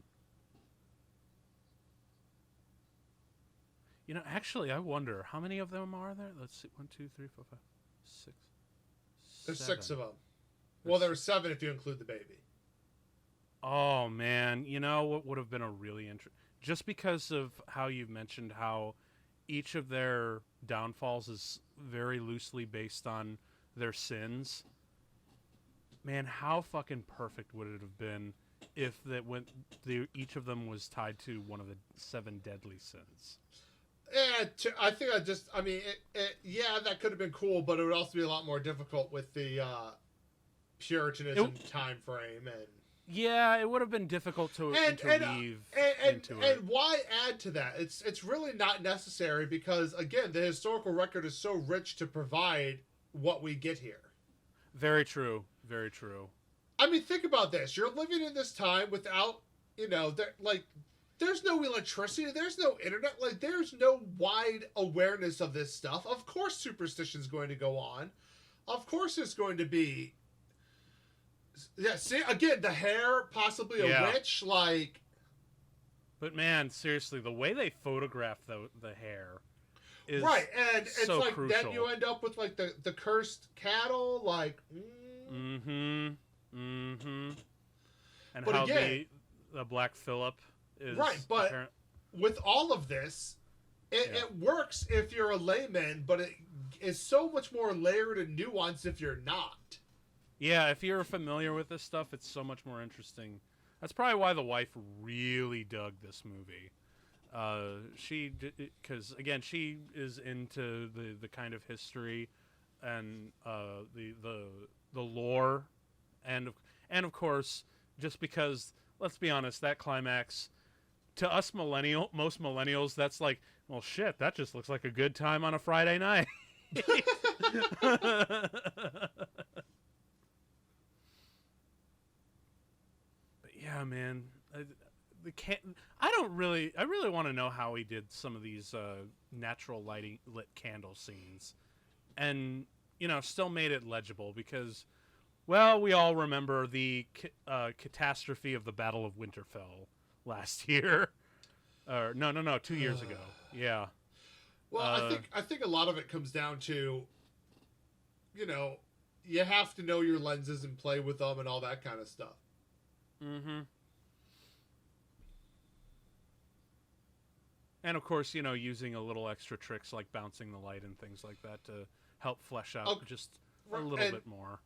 You know, actually, I wonder, how many of them are there? Let's see. 1, 2, 3, 4, 5, 6. There's 7. 6 of them. Well, there were 7 if you include the baby. Oh, man. You know what would have been a really interesting... Just because of how you've mentioned how each of their downfalls is very loosely based on their sins. Man, how fucking perfect would it have been if each of them was tied to one of the 7 deadly sins? I think yeah, that could have been cool, but it would also be a lot more difficult with the Puritanism time frame. And yeah, it would have been difficult to interweave into it. And why add to that? It's really not necessary because, again, the historical record is so rich to provide what we get here. Very true. Very true. I mean, think about this. You're living in this time without, you know, there's no electricity. There's no internet. Like, there's no wide awareness of this stuff. Of course superstition's going to go on. Of course there's going to be... Yeah, see, again, the hair, possibly a witch, like... But, man, seriously, the way they photograph the hair is right, and so it's like, crucial. then you end up with, like, the cursed cattle, like... Mm-hmm. Mm-hmm. And but how again, the Black Phillip is... Right, but with all of this, it works if you're a layman, but it is so much more layered and nuanced if you're not. Yeah, if you're familiar with this stuff, it's so much more interesting. That's probably why the wife really dug this movie. Because again, she is into the kind of history and the lore, and of course, just because, let's be honest, that climax to us most millennials, that's like, well, shit, that just looks like a good time on a Friday night. Yeah, man. I really want to know how he did some of these natural lit candle scenes, and you know, still made it legible because, well, we all remember the catastrophe of the Battle of Winterfell last year, or no, 2 years ago. Yeah. Well, I think a lot of it comes down to, you know, you have to know your lenses and play with them and all that kind of stuff. Mm-hmm. And of course, you know, using a little extra tricks like bouncing the light and things like that to help flesh out just a little bit more.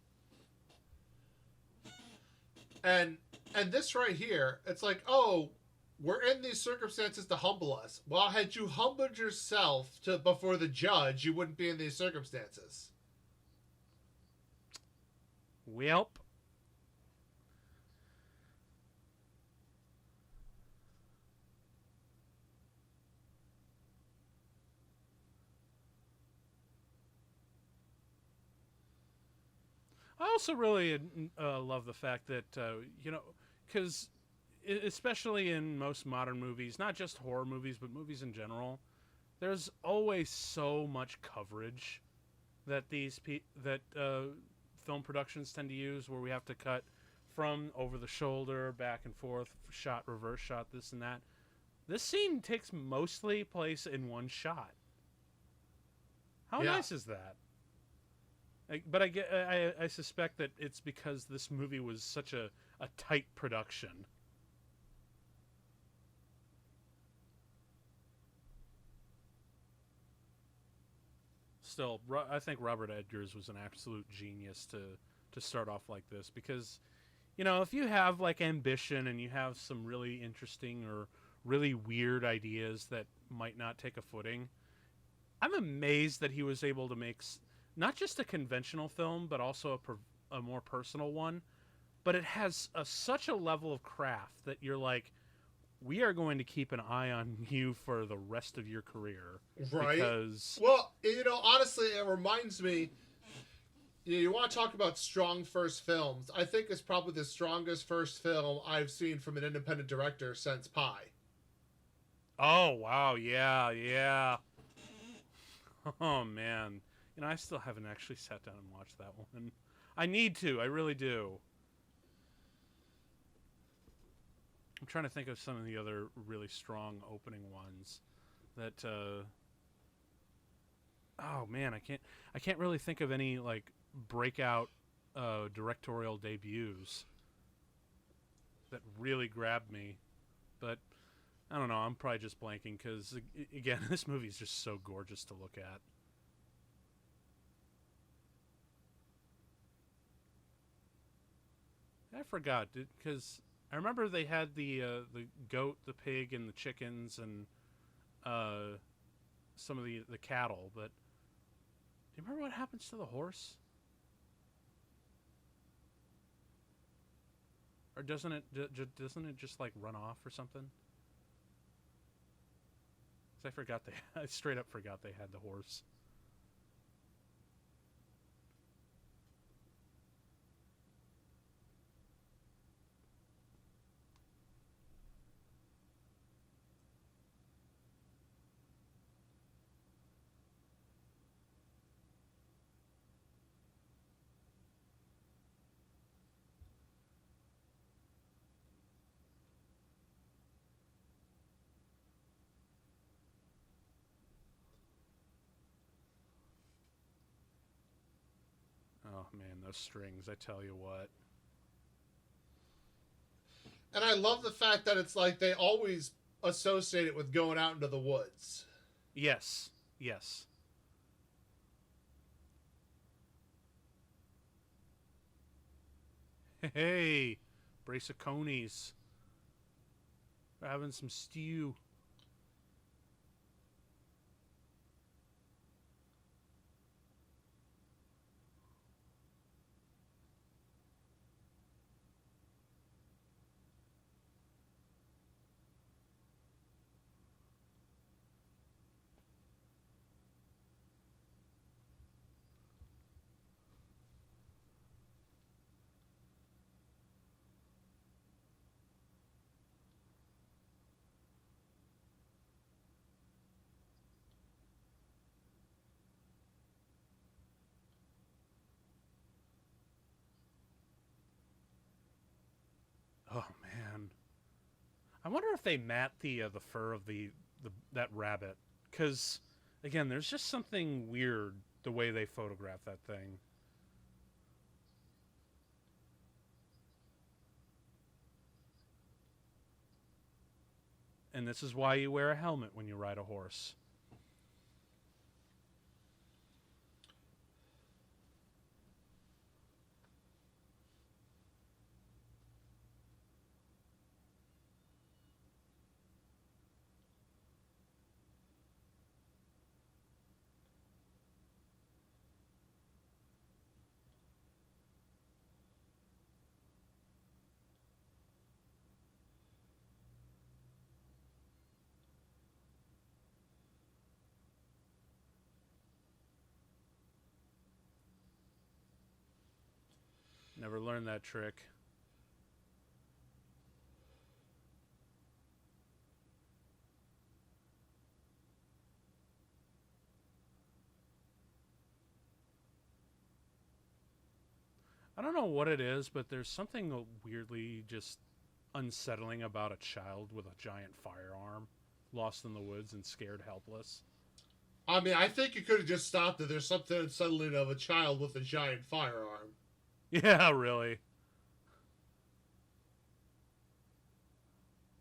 And this right here, it's like, oh, we're in these circumstances to humble us. Well, had you humbled yourself before the judge, you wouldn't be in these circumstances. Welp. I also really love the fact that, you know, because especially in most modern movies, not just horror movies, but movies in general, there's always so much coverage that film productions tend to use, where we have to cut from over the shoulder, back and forth, shot, reverse shot, this and that. This scene takes mostly place in one shot. How nice is that? But I suspect that it's because this movie was such a tight production. still, I think Robert Eggers was an absolute genius to start off like this, because, you know, if you have like ambition and you have some really interesting or really weird ideas that might not take a footing, I'm amazed that he was able to make not just a conventional film, but also a more personal one. But it has such a level of craft that you're like, we are going to keep an eye on you for the rest of your career. Right. Because, well, you know, honestly, it reminds me. You want to talk about strong first films? I think it's probably the strongest first film I've seen from an independent director since Pi. oh wow, yeah, yeah. Oh man, you know, I still haven't actually sat down and watched that one. I need to. I really do. I'm trying to think of some of the other really strong opening ones that. Oh man, I can't really think of any like breakout directorial debuts that really grabbed me. But I don't know. I'm probably just blanking because again, this movie is just so gorgeous to look at. I forgot because I remember they had the goat, the pig, and the chickens, and some of the cattle. But do you remember what happens to the horse? Or doesn't it just like run off or something? 'Cause I forgot I straight up forgot they had the horse. Oh man, those strings! I tell you what. And I love the fact that it's like they always associate it with going out into the woods. Yes, yes. Hey, brace of conies. We're having some stew. Oh man, I wonder if they mat the fur of the that rabbit, because again, there's just something weird the way they photograph that thing. And this is why you wear a helmet when you ride a horse. Never learned that trick. I don't know what it is, but there's something weirdly just unsettling about a child with a giant firearm, lost in the woods and scared helpless. I mean, I think you could have just stopped it. There's something unsettling of a child with a giant firearm. Yeah, really.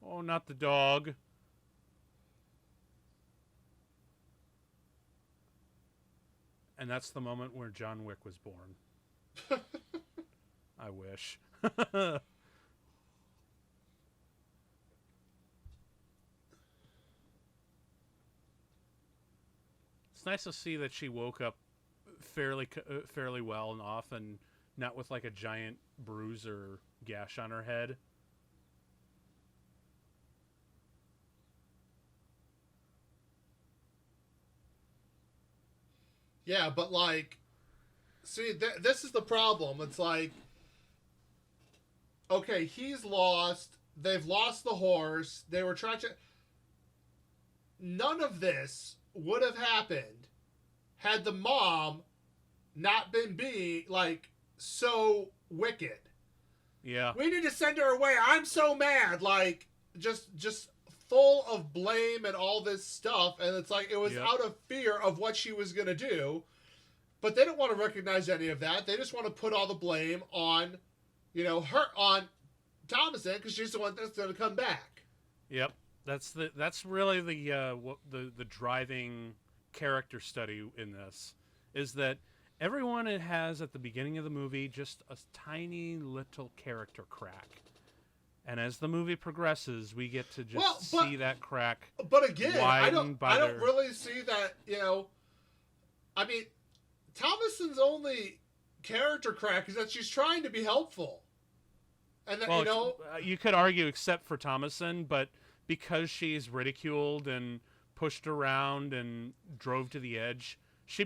Oh, not the dog. And that's the moment where John Wick was born. I wish. It's nice to see that she woke up fairly well and off, and not with like a giant bruise or gash on her head. Yeah, but like, see, this is the problem. It's like, okay, he's lost. They've lost the horse. They were trying to. None of this would have happened had the mom not been being like so wicked. Yeah. We need to send her away. I'm so mad. Like just full of blame and all this stuff, and it's like it was out of fear of what she was gonna do. But they don't want to recognize any of that. They just want to put all the blame on, her on Thomason because she's the one that's gonna come back. Yep. That's really the driving character study in this, is that everyone has at the beginning of the movie just a tiny little character crack. And as the movie progresses, we get to just see that crack. But again, I don't really see that, I mean, Thomason's only character crack is that she's trying to be helpful. And that, you could argue except for Thomason, but because she's ridiculed and pushed around and drove to the edge, she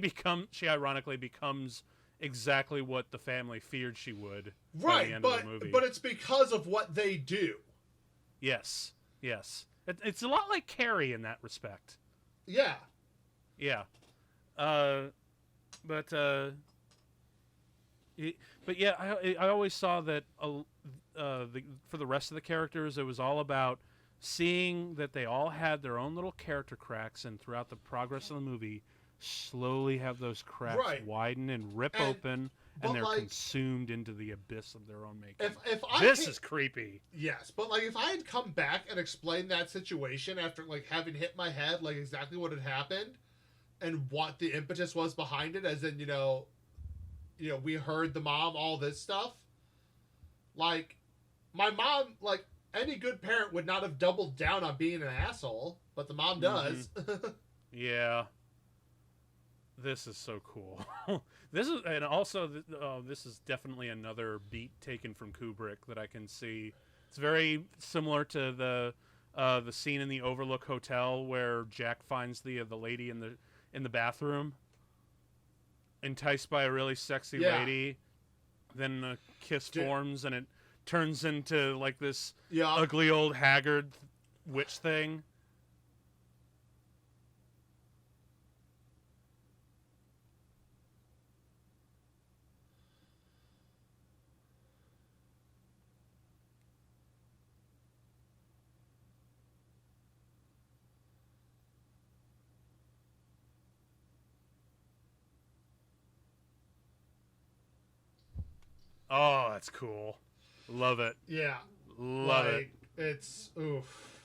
ironically becomes exactly what the family feared she would. By the end of the movie. But it's because of what they do. Yes. It's a lot like Carrie in that respect. Yeah. Yeah. But yeah, I always saw that for the rest of the characters, it was all about seeing that they all had their own little character cracks, and throughout the progress of the movie, slowly have those cracks widen and rip open, and they're consumed into the abyss of their own making. This is creepy. Yes, but like if I had come back and explained that situation after like having hit my head, like exactly what had happened, and what the impetus was behind it, as in we heard the mom, all this stuff. Like my mom, like any good parent would not have doubled down on being an asshole, but the mom does. Mm-hmm. Yeah. This is so cool. This is definitely another beat taken from Kubrick that I can see. It's very similar to the scene in the Overlook Hotel where Jack finds the lady in the bathroom, enticed by a really sexy lady. Then a kiss forms and it turns into like this ugly old haggard witch thing. Oh, that's cool. Love it. Yeah. Love it. It's oof.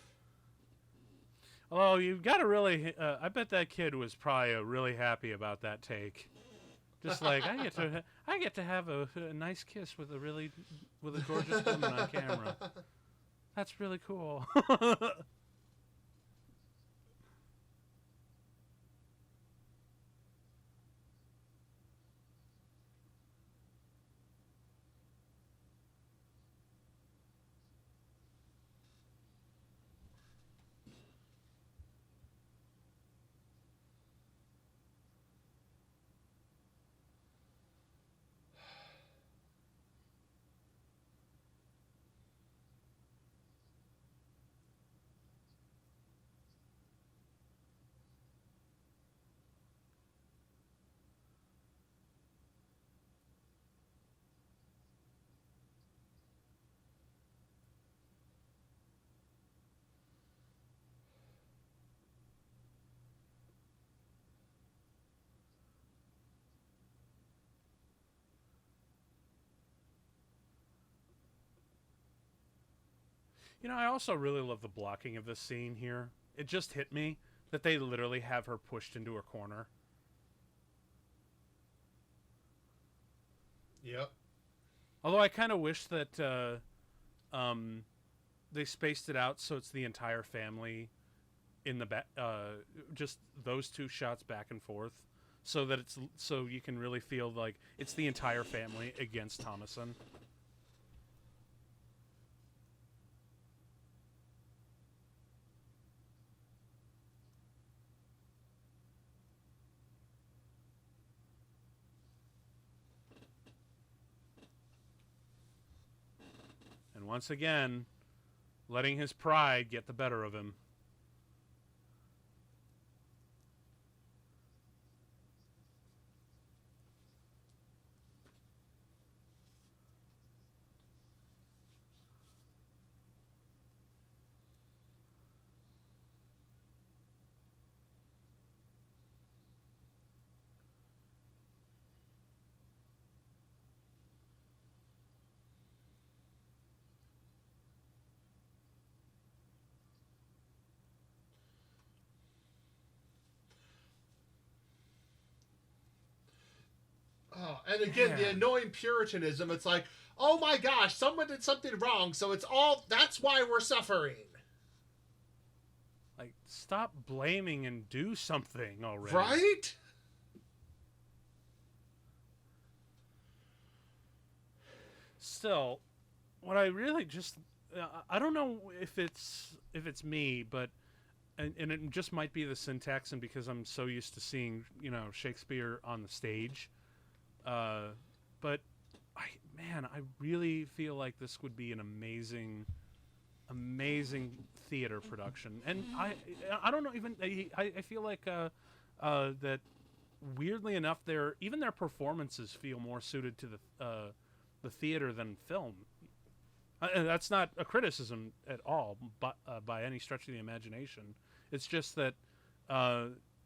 Oh, you've got to really. I bet that kid was probably really happy about that take. Just like I get to have a nice kiss with a gorgeous woman on camera. That's really cool. I also really love the blocking of this scene here. It just hit me that they literally have her pushed into a corner. Yep. Although I kind of wish that they spaced it out so it's the entire family in the back, just those two shots back and forth, so that it's so you can really feel like it's the entire family against Thomason. And once again, letting his pride get the better of him. Oh, and again, the annoying Puritanism. It's like, oh my gosh, someone did something wrong, so it's all. That's why we're suffering. Like, stop blaming and do something already. Right? Still, what I really just I don't know if it's me, but and it just might be the syntax, and because I'm so used to seeing Shakespeare on the stage, but I really feel like this would be an amazing theater production, and I don't know, even I feel like that weirdly enough their performances feel more suited to the theater than film. And that's not a criticism at all, but by any stretch of the imagination. It's just that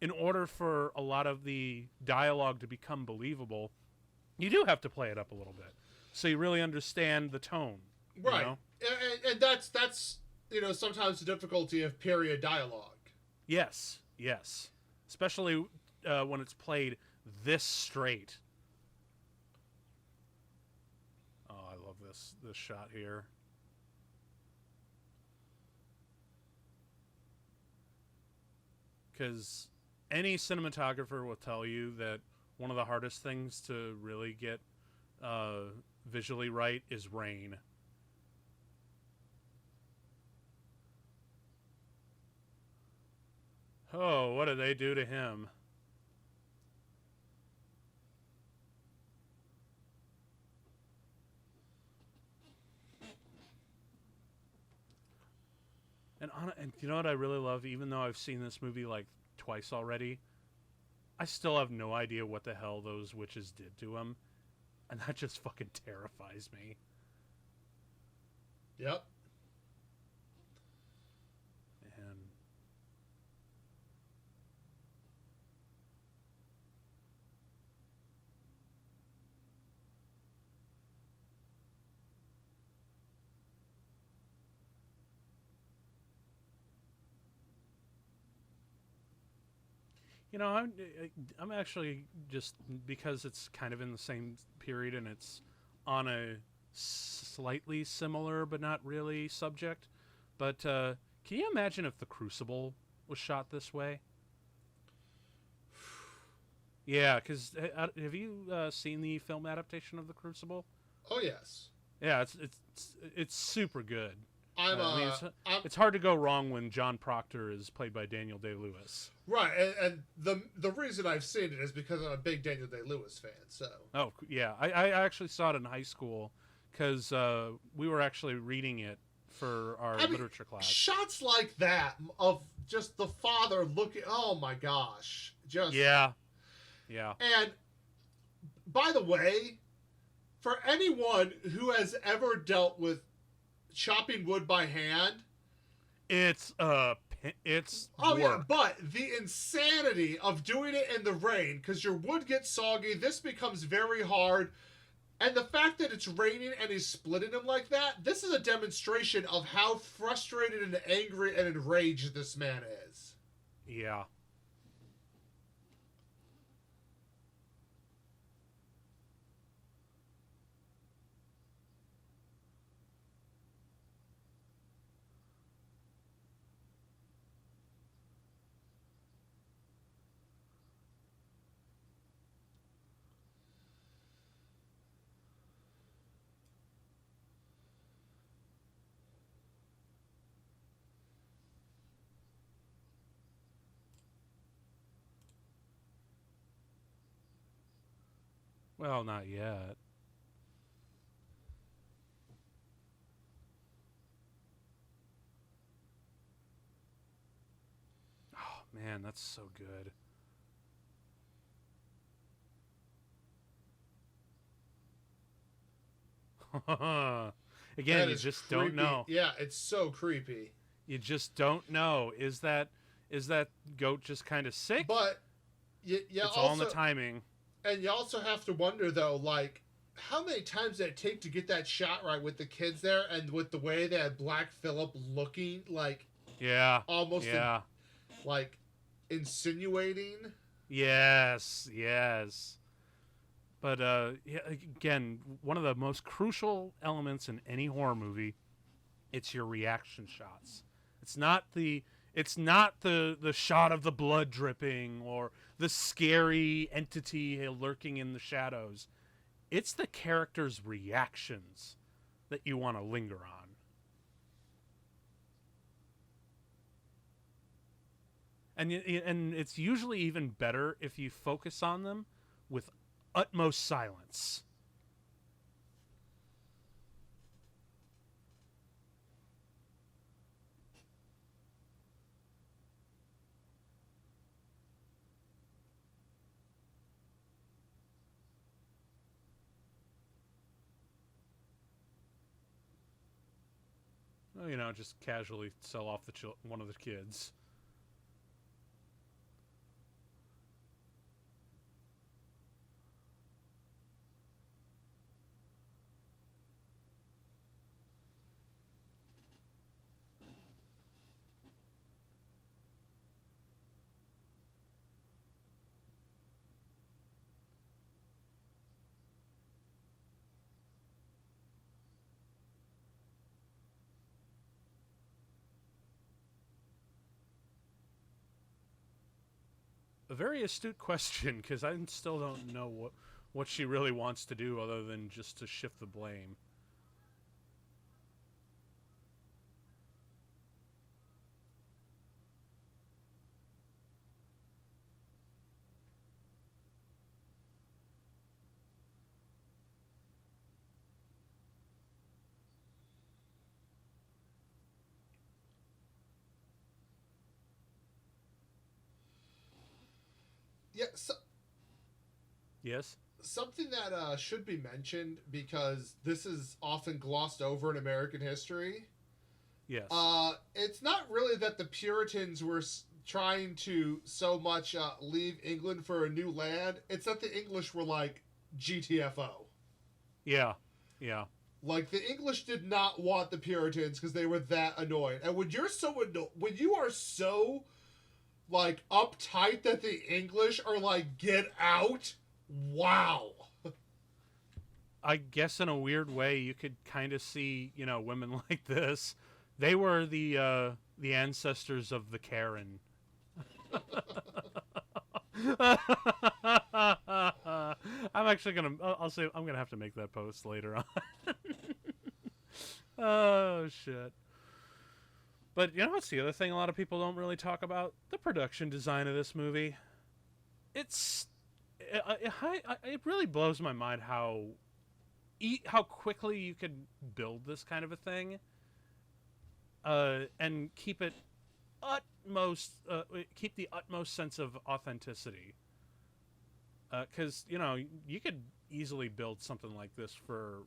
in order for a lot of the dialogue to become believable, you do have to play it up a little bit, so you really understand the tone. Right, you know? and that's sometimes the difficulty of period dialogue. Yes, especially when it's played this straight. Oh, I love this shot here. Because any cinematographer will tell you that one of the hardest things to really get visually right is rain. Oh, what did they do to him? And you know what I really love? Even though I've seen this movie like twice already, I still have no idea what the hell those witches did to him. And that just fucking terrifies me. Yep. And I'm actually, just because it's kind of in the same period and it's on a slightly similar but not really subject. But can you imagine if The Crucible was shot this way? Yeah, because have you seen the film adaptation of The Crucible? Oh yes. Yeah, it's super good. It's hard to go wrong when John Proctor is played by Daniel Day-Lewis. Right, and the reason I've seen it is because I'm a big Daniel Day-Lewis fan. So. Oh yeah, I actually saw it in high school because we were actually reading it for our literature class. Shots like that of just the father looking. Oh my gosh, just yeah. And by the way, for anyone who has ever dealt with chopping wood by hand, it's work. Yeah, but the insanity of doing it in the rain, because your wood gets soggy, this becomes very hard, and the fact that it's raining and he's splitting them like that, this is a demonstration of how frustrated and angry and enraged this man is. Yeah. Well, not yet. Oh man, that's so good. Again, That you is just don't creepy. know. Yeah, it's so creepy. You just don't know. Is that goat just kind of sick? But you It's all in the also timing. and you also have to wonder though, like how many times did it take to get that shot right with the kids there, and with the way they had Black Phillip looking like Yeah. almost Yeah. like insinuating. Yes. Yes. But yeah, again, one of the most crucial elements in any horror movie, it's your reaction shots. It's not the shot of the blood dripping or the scary entity lurking in the shadows. It's the character's reactions that you want to linger on. And it's usually even better if you focus on them with utmost silence. Just casually sell off one of the kids. A very astute question, because I still don't know what she really wants to do other than just to shift the blame. Yeah, so, Yes? something that should be mentioned because this is often glossed over in American history. Yes. It's not really that the Puritans were trying to so much leave England for a new land. It's that the English were like GTFO. Yeah. Yeah. Like the English did not want the Puritans because they were that annoyed. And when you're so when you are so like uptight that the English are like get out, wow. I guess in a weird way, you could kind of see, women like this. They were the ancestors of the Karen. I'm actually gonna. I'll say I'm gonna have to make that post later on. Oh shit! But what's the other thing a lot of people don't really talk about? The production design of this movie. It's it really blows my mind how quickly you could build this kind of a thing, and keep the utmost sense of authenticity. Because you could easily build something like this for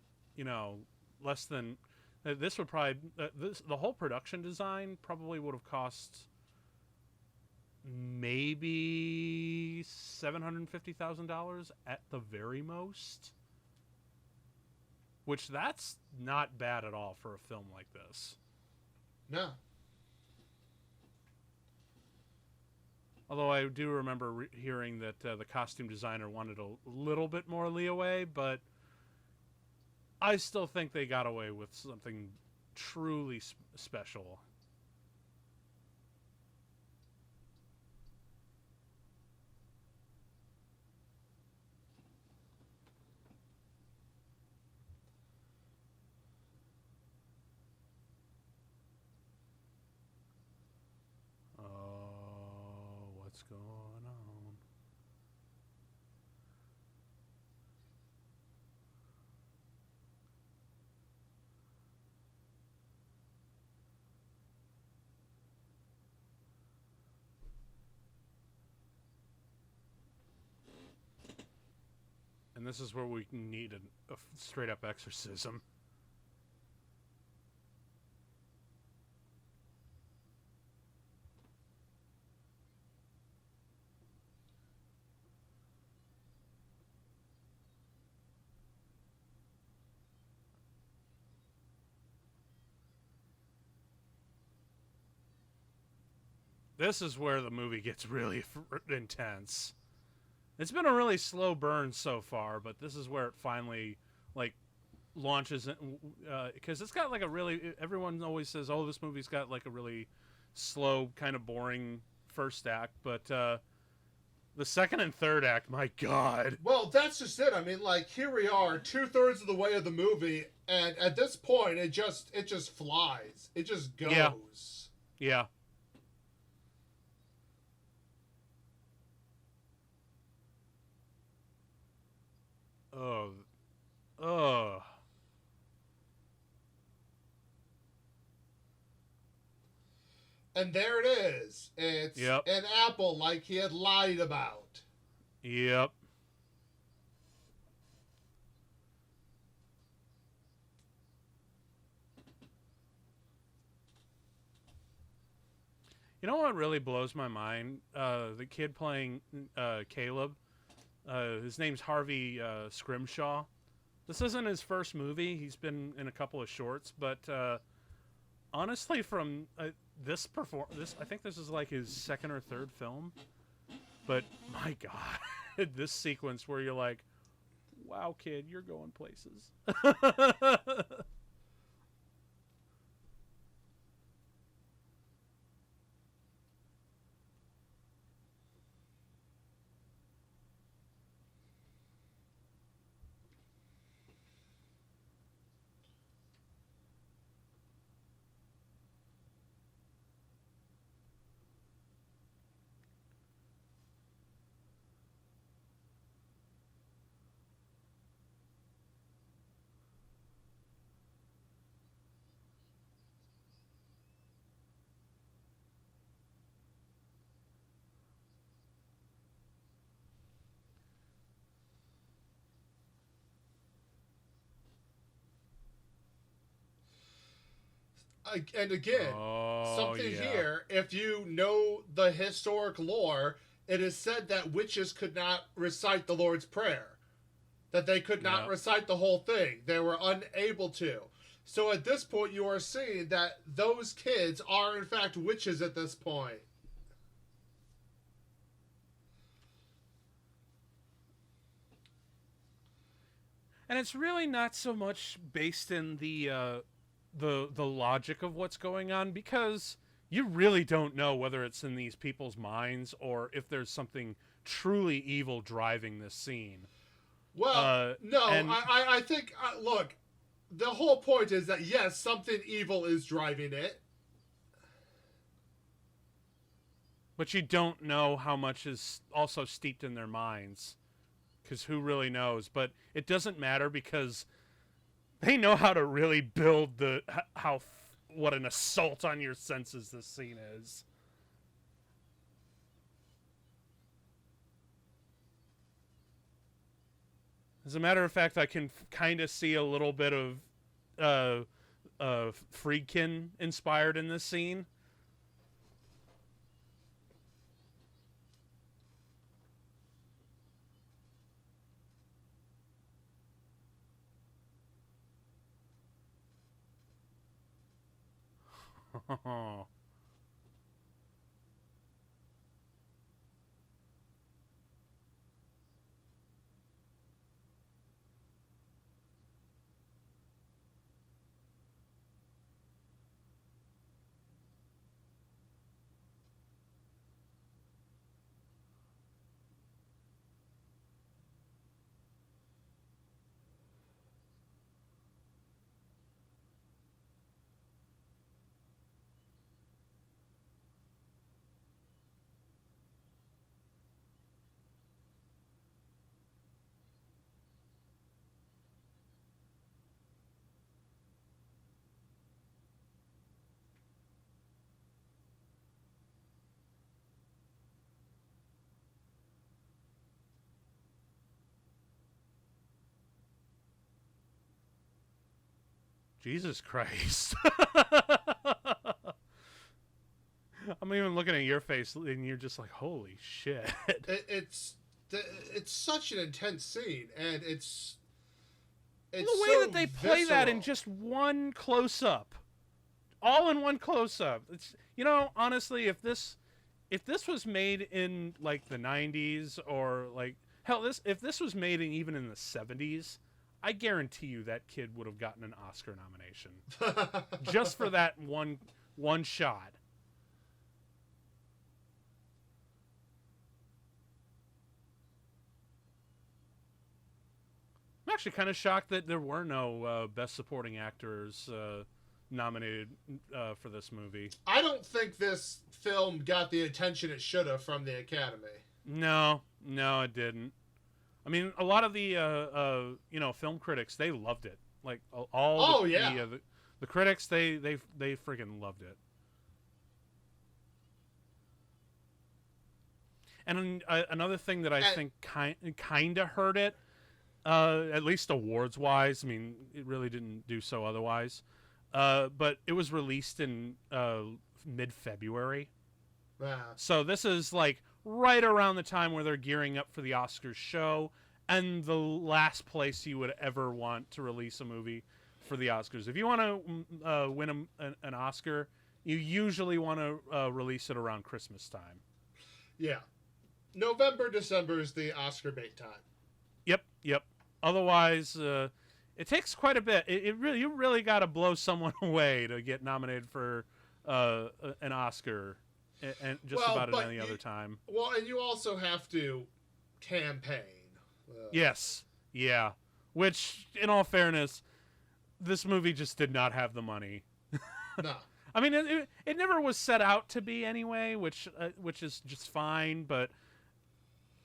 less than this would probably the whole production design probably would have cost maybe $750,000 at the very most, which that's not bad at all for a film like this. No. Although I do remember hearing that the costume designer wanted a little bit more leeway, but I still think they got away with something truly special. Oh, what's going on? and this is where we need a straight up exorcism. This is where the movie gets really intense. It's been a really slow burn so far, but this is where it finally like launches because it's got like a really, everyone always says, oh, this movie's got like a really slow, kind of boring first act, but the second and third act, my god. Well, that's just it. I mean, like, here we are, 2/3 of the way of the movie, and at this point, it just flies. It just goes. Yeah. Oh. And there it is. It's an apple like he had lied about. Yep. You know what really blows my mind? The kid playing Caleb. His name's Harvey Scrimshaw. This isn't his first movie. He's been in a couple of shorts, but honestly, from this I think this is like his second or third film. But my god, this sequence where you're like, "Wow, kid, you're going places." And again, something here, if you know the historic lore, it is said that witches could not recite the Lord's Prayer. That they could not recite the whole thing. They were unable to. So at this point, you are seeing that those kids are, in fact, witches at this point. And it's really not so much based in the logic of what's going on, because you really don't know whether it's in these people's minds or if there's something truly evil driving this scene. Well, no, I think, look, the whole point is that, yes, something evil is driving it. But you don't know how much is also steeped in their minds, because who really knows? But it doesn't matter, because they know how to really build what an assault on your senses this scene is. As a matter of fact, I can kind of see a little bit of Friedkin inspired in this scene. Jesus Christ. I'm even looking at your face, and you're just like, holy shit. It's such an intense scene, and it's the way so that they play visceral. that in just one close-up. All in one close-up. It's, honestly, if this was made in, like, the 90s, or, like, hell, if this was made even in the 70s, I guarantee you that kid would have gotten an Oscar nomination. Just for that one shot. I'm actually kind of shocked that there were no Best Supporting Actors nominated for this movie. I don't think this film got the attention it should have from the Academy. No, it didn't. I mean, a lot of the film critics, they loved it. Like the critics, they friggin' loved it. And another thing that I think kind of hurt it, at least awards wise. I mean, it really didn't do so otherwise. But it was released in mid-February. Wow. So this is like right around the time where they're gearing up for the Oscars show, and the last place you would ever want to release a movie for the Oscars. If you want to win an Oscar, you usually want to release it around Christmas time. Yeah. November, December is the Oscar bait time. Yep. Otherwise, it takes quite a bit. You really got to blow someone away to get nominated for an Oscar, and just about at any other time. Well, and you also have to campaign. Yes, yeah. Which, in all fairness, this movie just did not have the money. No. I mean, it never was set out to be anyway, which is just fine. But,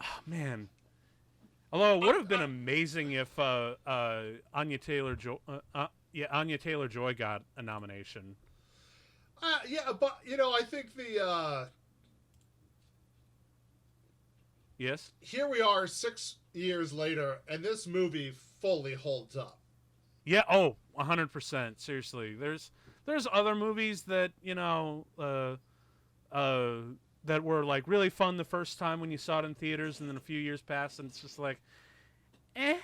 oh, man. Although it would have been amazing if Anya Taylor-Joy got a nomination. Yeah, but I think the Yes. Here we are 6 years later, and this movie fully holds up. Yeah. Oh, 100%. Seriously, there's other movies that that were like really fun the first time when you saw it in theaters, and then a few years pass, and it's just like, eh.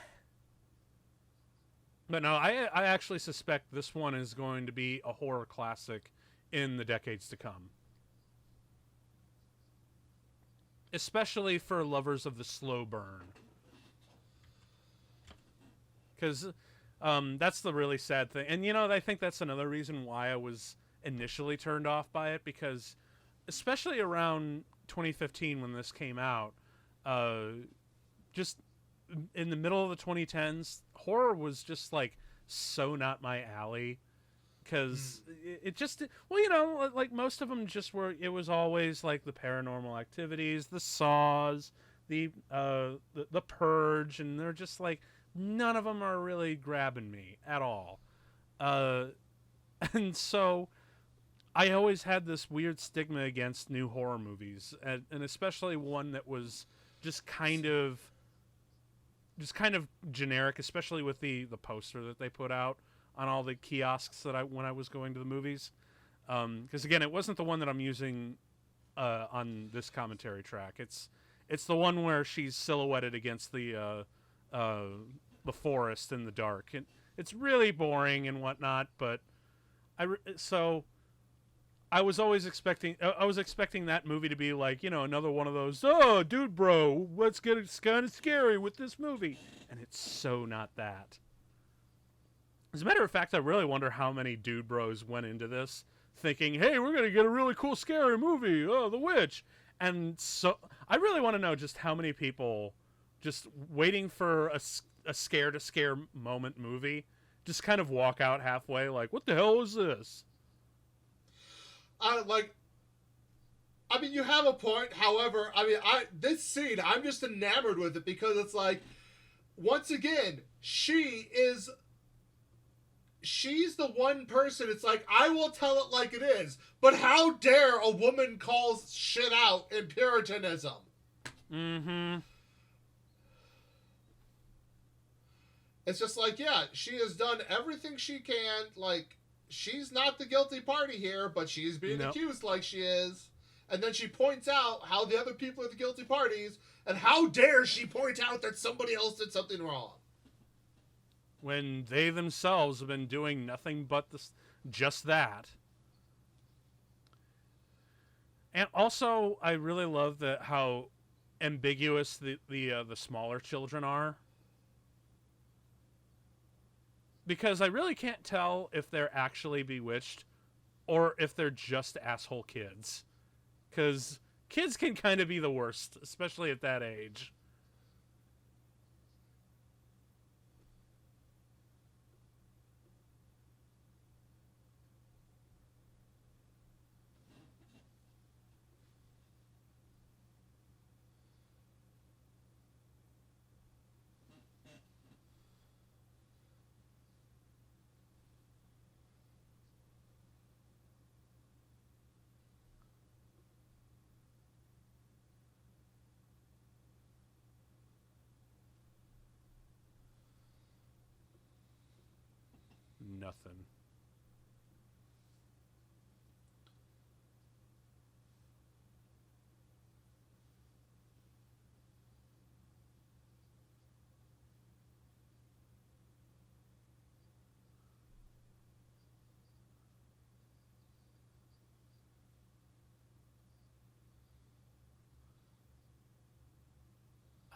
But no, I actually suspect this one is going to be a horror classic in the decades to come. Especially for lovers of the slow burn. Because that's the really sad thing. And, I think that's another reason why I was initially turned off by it, because especially around 2015 when this came out, just in the middle of the 2010s, horror was just like so not my alley, because it just, well, like most of them just were, it was always like the Paranormal Activities, the Saws, the Purge, and they're just like, none of them are really grabbing me at all. And so I always had this weird stigma against new horror movies, and especially one that was just kind of generic, especially with the poster that they put out on all the kiosks when I was going to the movies. Because again, it wasn't the one that I'm using on this commentary track. It's the one where she's silhouetted against the forest in the dark, and it's really boring and whatnot. But I was always expecting that movie to be like, another one of those, oh, dude, bro, let's get it kind of scary with this movie. And it's so not that. As a matter of fact, I really wonder how many dude bros went into this thinking, hey, we're going to get a really cool scary movie, oh, The Witch. And so I really want to know just how many people just waiting for a scare-to-scare moment movie just kind of walk out halfway like, what the hell is this? You have a point. However, this scene, I'm just enamored with it because it's like, once again, she's the one person. It's like, I will tell it like it is, but how dare a woman call shit out in Puritanism? Mm-hmm. It's just like, yeah, she has done everything she can. Like, she's not the guilty party here, but she's being No. accused like she is. And then she points out how the other people are the guilty parties, and how dare she point out that somebody else did something wrong. When they themselves have been doing nothing but just that. And also, I really love how ambiguous the smaller children are. Because I really can't tell if they're actually bewitched or if they're just asshole kids. Because kids can kind of be the worst, especially at that age. Nothing.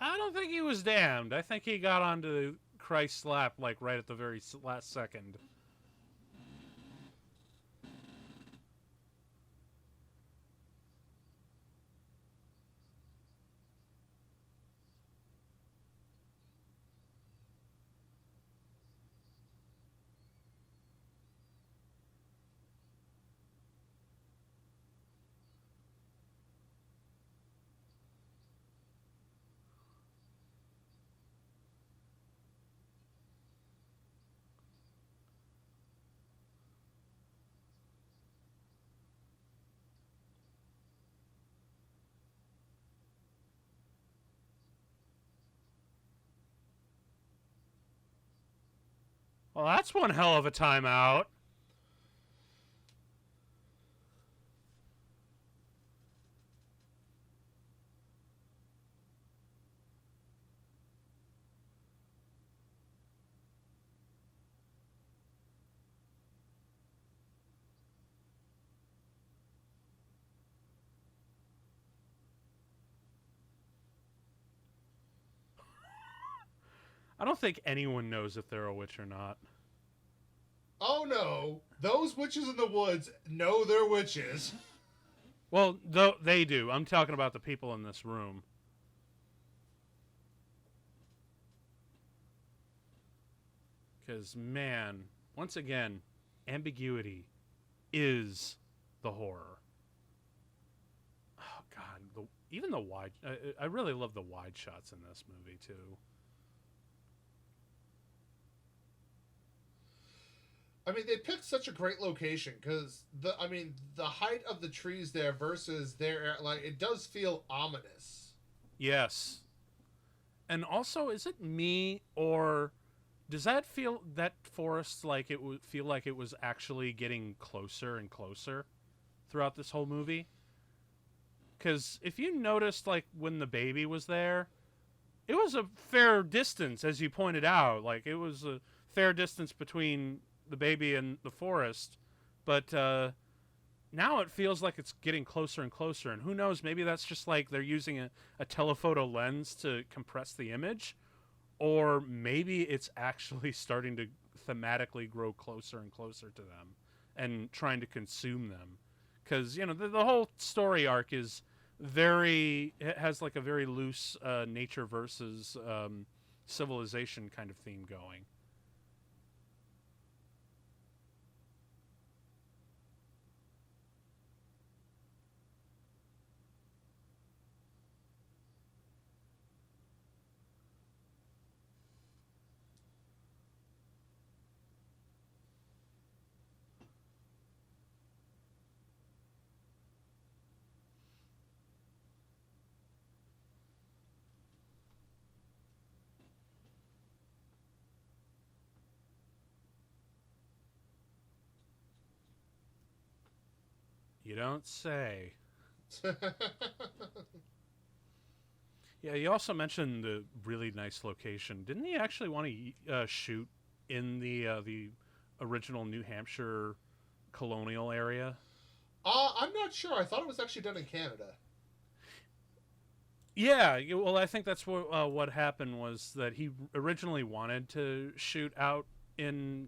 I don't think he was damned. I think he got onto Christ's lap like right at the very last second. Well, that's one hell of a timeout. I don't think anyone knows if they're a witch or not. Oh no, those witches in the woods know they're witches. Well, though they do. I'm talking about the people in this room. Because, man, once again, ambiguity is the horror. Oh, God. Even the wide... I really love the wide shots in this movie, too. I mean, they picked such a great location because the height of the trees there versus their, like, it does feel ominous. Yes. And also, is it me or does that forest like it would feel like it was actually getting closer and closer throughout this whole movie? Because if you noticed, like, when the baby was there, it was a fair distance, as you pointed out. Like, it was a fair distance between the baby and the forest. But now it feels like it's getting closer and closer. And who knows, maybe that's just like they're using a telephoto lens to compress the image. Or maybe it's actually starting to thematically grow closer and closer to them and trying to consume them. Because, you know, the whole story arc is it has like a very loose nature versus civilization kind of theme going. You don't say. Yeah, you also mentioned the really nice location. Didn't he actually want to shoot in the original New Hampshire colonial area? I'm not sure. I thought it was actually done in Canada. Yeah, well, I think that's what happened was that he originally wanted to shoot out in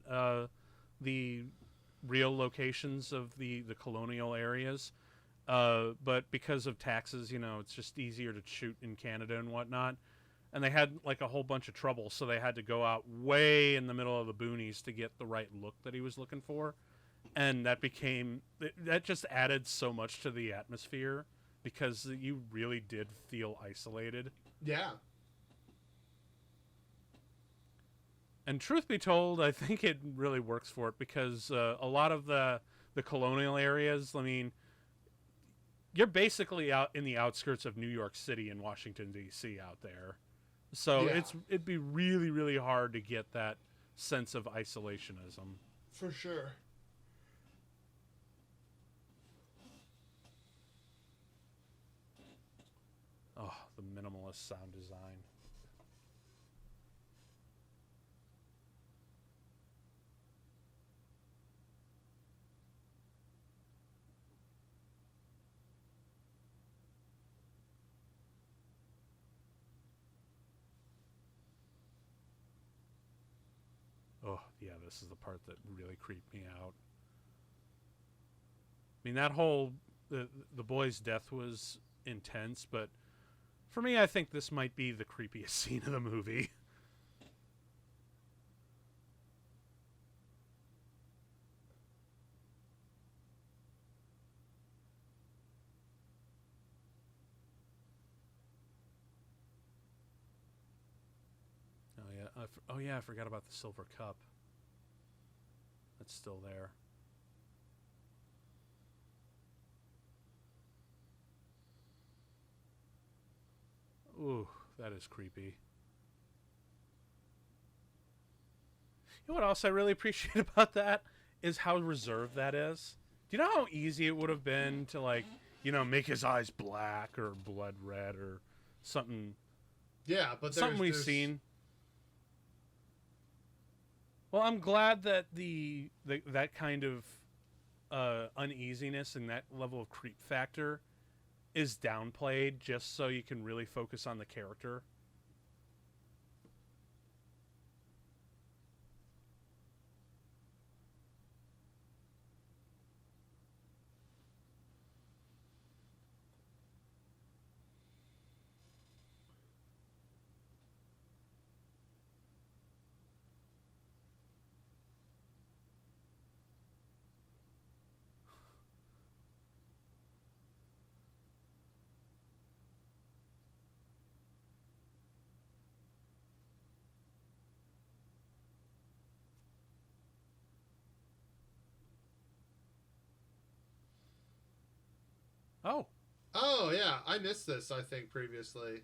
the real locations of the colonial areas, but because of taxes, it's just easier to shoot in Canada and whatnot. And they had like a whole bunch of trouble, so they had to go out way in the middle of the boonies to get the right look that he was looking for, and that just added so much to the atmosphere because you really did feel isolated. Yeah. And truth be told, I think it really works for it because a lot of the colonial areas, I mean, you're basically out in the outskirts of New York City and Washington D.C. out there, so Yeah. it'd be really really hard to get that sense of isolationism. For sure. Oh, the minimalist sound design. Oh, yeah, this is the part that really creeped me out. I mean, that whole the boy's death was intense, but for me, I think this might be the creepiest scene of the movie. Oh yeah, oh yeah, I forgot about the silver cup. That's still there. Ooh, that is creepy. You know what else I really appreciate about that is how reserved that is. Do you know how easy it would have been to like, make his eyes black or blood red or something Yeah, but something we've seen. Well, I'm glad that that kind of uneasiness and that level of creep factor is downplayed just so you can really focus on the character. Oh, Oh yeah, I missed this. I think previously.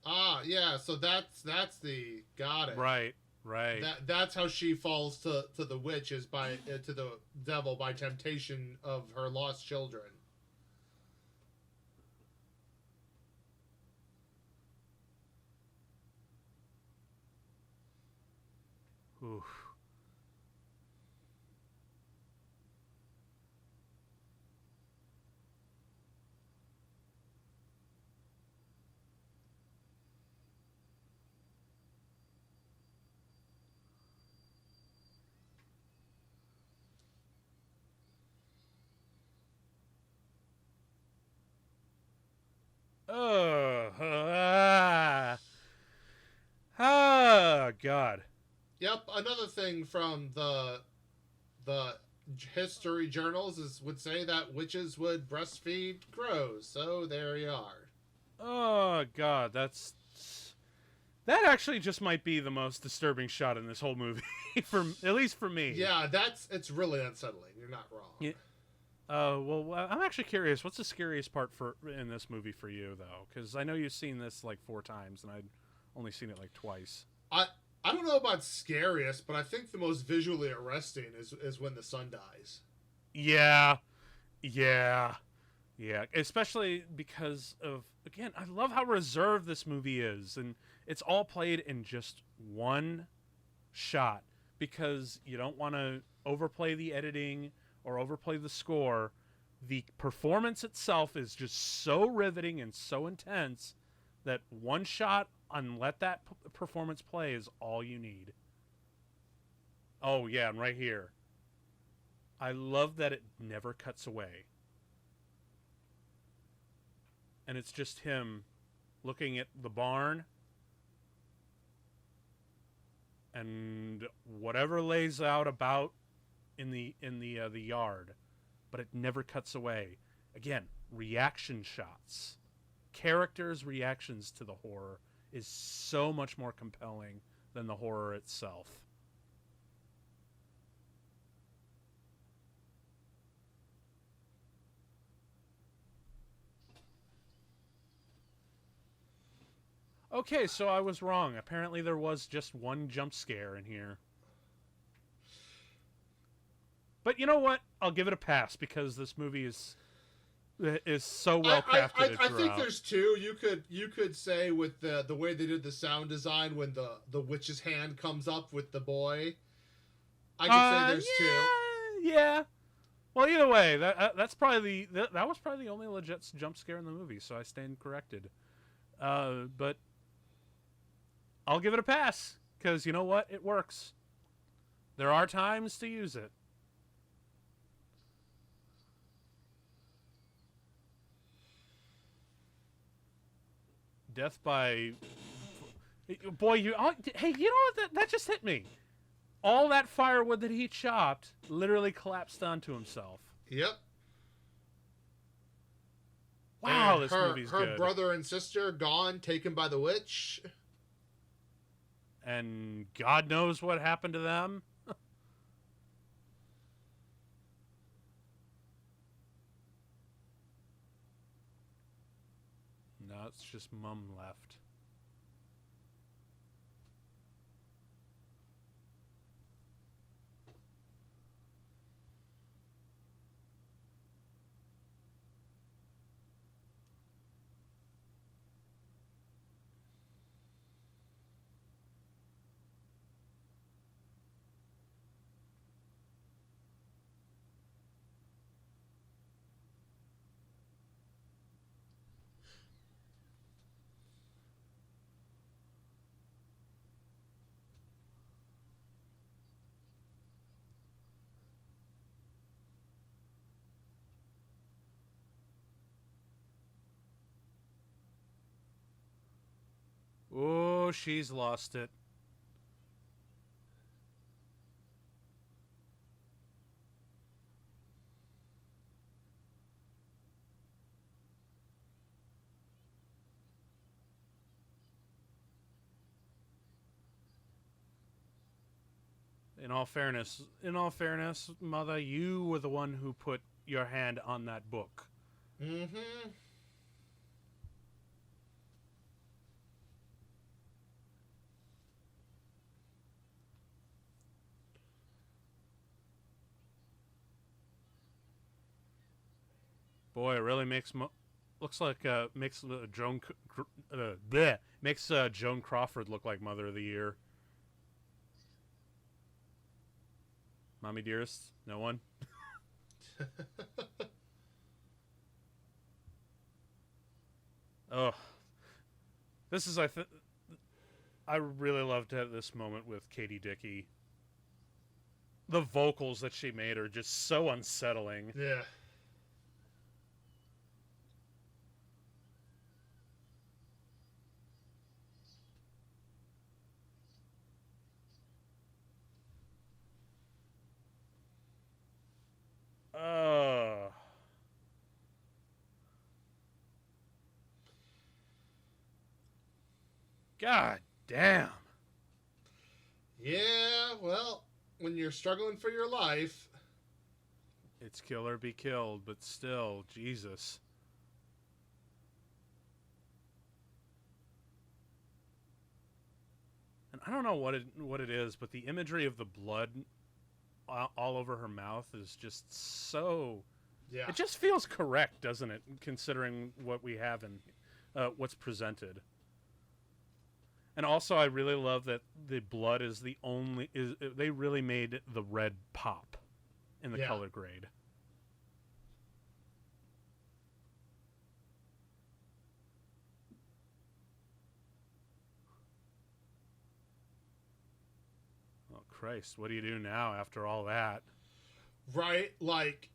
Ah, yeah. So that's the got it. right, right. That's how she falls to the witch is by to the devil by temptation of her lost children. Oof. Oh, God. Yep. Another thing from the history journals is would say that witches would breastfeed crows. So there you are. Oh, God. That actually just might be the most disturbing shot in this whole movie, at least for me. Yeah, it's really unsettling. You're not wrong. Yeah. Well, I'm actually curious. What's the scariest part in this movie for you, though? Because I know you've seen this like 4 times, and I'd only seen it like twice. I I don't know about scariest, but I think the most visually arresting is when the son dies. Yeah, yeah, yeah. Especially because of, again, I love how reserved this movie is, and it's all played in just one shot because you don't want to overplay the editing or overplay the score. The performance itself is just so riveting and so intense that one shot and let that performance play is all you need. Oh yeah, and right here, I love that it never cuts away. And it's just him looking at the barn and whatever lays out about in the yard, but it never cuts away. Again, reaction shots. Characters' reactions to the horror is so much more compelling than the horror itself. Okay, so I was wrong. Apparently there was just one jump scare in here. But you know what? I'll give it a pass because this movie is so well crafted. I think there's two. You could say with the way they did the sound design when the witch's hand comes up with the boy. I could say there's two. Yeah. Well, either way, that's probably that was probably the only legit jump scare in the movie, so I stand corrected. But I'll give it a pass because you know what? It works. There are times to use it. Death by... Boy, you... Hey, you know what? That just hit me. All that firewood that he chopped literally collapsed onto himself. Yep. Wow, this movie's good. Her brother and sister gone, taken by the witch. And God knows what happened to them. No, it's just Mum left. Oh, she's lost it. In all fairness, Mother, you were the one who put your hand on that book. Mm-hmm. Boy, it really makes looks like makes Joan makes Joan Crawford look like Mother of the Year. Mommy dearest, no one. Oh, this is I really loved this moment with Katie Dickey. The vocals that she made are just so unsettling. Yeah. God damn. Yeah, well, when you're struggling for your life, it's kill or be killed, but still, Jesus. I don't know what it is, but the imagery of the blood all over her mouth is just so. Yeah. It just feels correct, doesn't it? Considering what we have and what's presented. And also, I really love that the blood is the only. They really made the red pop in the color grade. Oh Christ! What do you do now after all that? Right, like,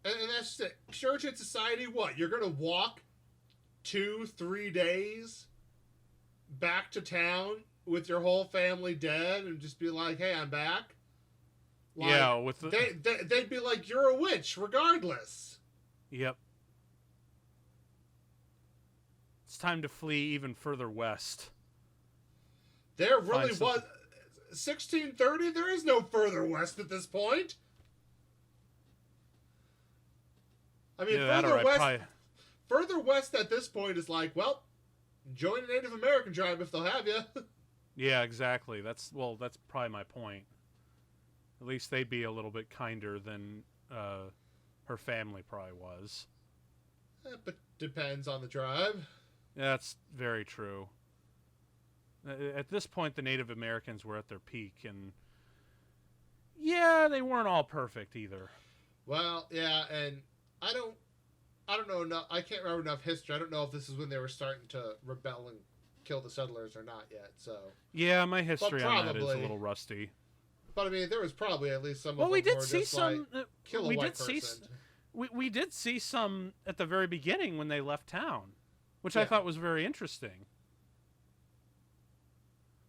and that's it. Church Society. What, you're gonna walk 2-3 days back to town with your whole family dead and just be like, hey, I'm back? Like, yeah, with the... they'd be like, you're a witch regardless. Yep. It's time to flee even further west. There really was 1630. There is no further west at this point. I mean, further west at this point is like, well, join a Native American tribe if they'll have you. Yeah, exactly. That's probably my point. At least they'd be a little bit kinder than her family probably was. But depends on the tribe. That's very true. At this point, the Native Americans were at their peak, and yeah, they weren't all perfect either. Well, yeah, and I don't know enough. I can't remember enough history. I don't know if this is when they were starting to rebel and kill the settlers or not yet. So yeah, my history on that is a little rusty. But I mean, there was probably at least some. Well, of we them did see some. Like, kill a white person. We did see some at the very beginning when they left town, which I thought was very interesting.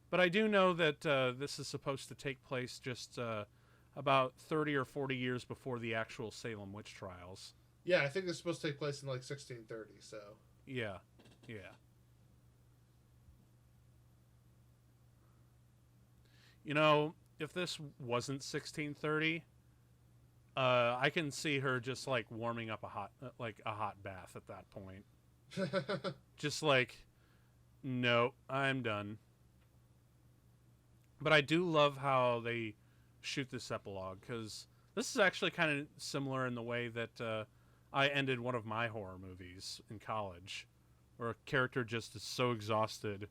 But I do know that this is supposed to take place just about 30 or 40 years before the actual Salem witch trials. Yeah, I think this is supposed to take place in like 1630. So. Yeah. You know, if this wasn't 1630, I can see her just like warming up a hot bath at that point. Just like, no, I'm done. But I do love how they shoot this epilogue, because this is actually kind of similar in the way that I ended one of my horror movies in college, where a character just is so exhausted,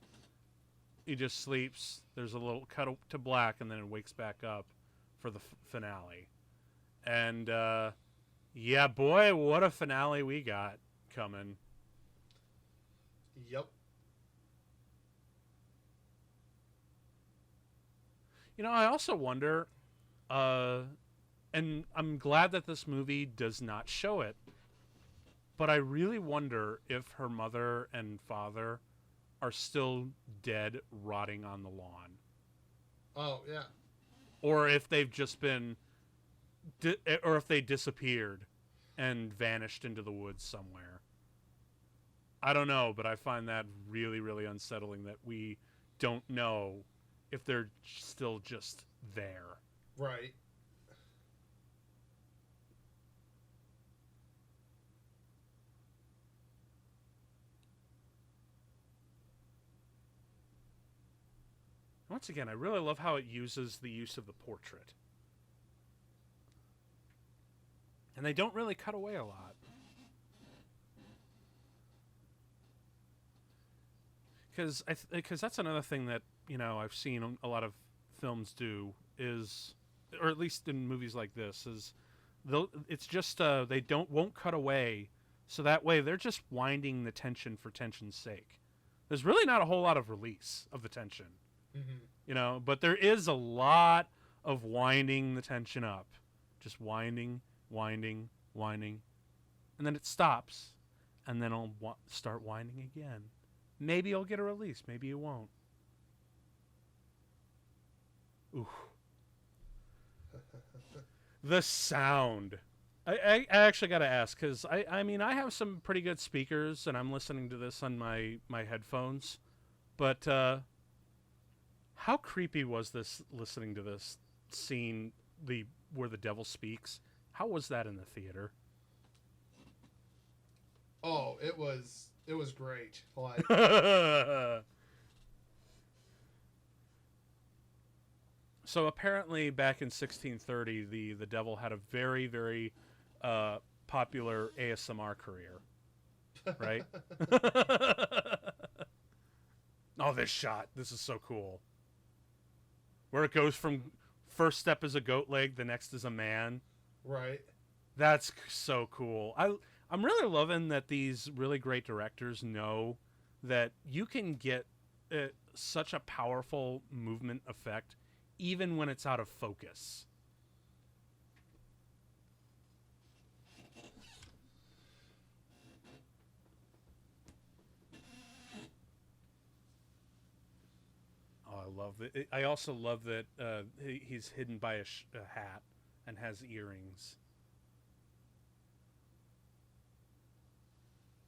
he just sleeps, there's a little cut to black, and then it wakes back up for the finale. And yeah, boy, what a finale we got coming. Yep. You know, I also wonder, and I'm glad that this movie does not show it, but I really wonder if her mother and father are still dead, rotting on the lawn. Oh, yeah. Or if they've just been, or if they disappeared and vanished into the woods somewhere. I don't know, but I find that really, really unsettling that we don't know if they're still just there. Right. Once again, I really love how it uses the use of the portrait. And they don't really cut away a lot. Because that's another thing that, you know, I've seen a lot of films do is, or at least in movies like this, is it's just they won't cut away, so that way they're just winding the tension for tension's sake. There's really not a whole lot of release of the tension, you know, but there is a lot of winding the tension up, just winding, and then it stops, and then I'll start winding again. Maybe you'll get a release. Maybe you won't. Ooh. The sound. I actually got to ask, because I mean, I have some pretty good speakers, and I'm listening to this on my headphones. But how creepy was this, listening to this scene, where the devil speaks? How was that in the theater? Oh, it was great. Like, So apparently, back in 1630, the devil had a very, very popular ASMR career, right? Oh, this shot! This is so cool. Where it goes from first step is a goat leg, the next is a man. Right. That's so cool. I'm really loving that these really great directors know that you can get such a powerful movement effect even when it's out of focus. Oh, I love it. I also love that he's hidden by a hat and has earrings.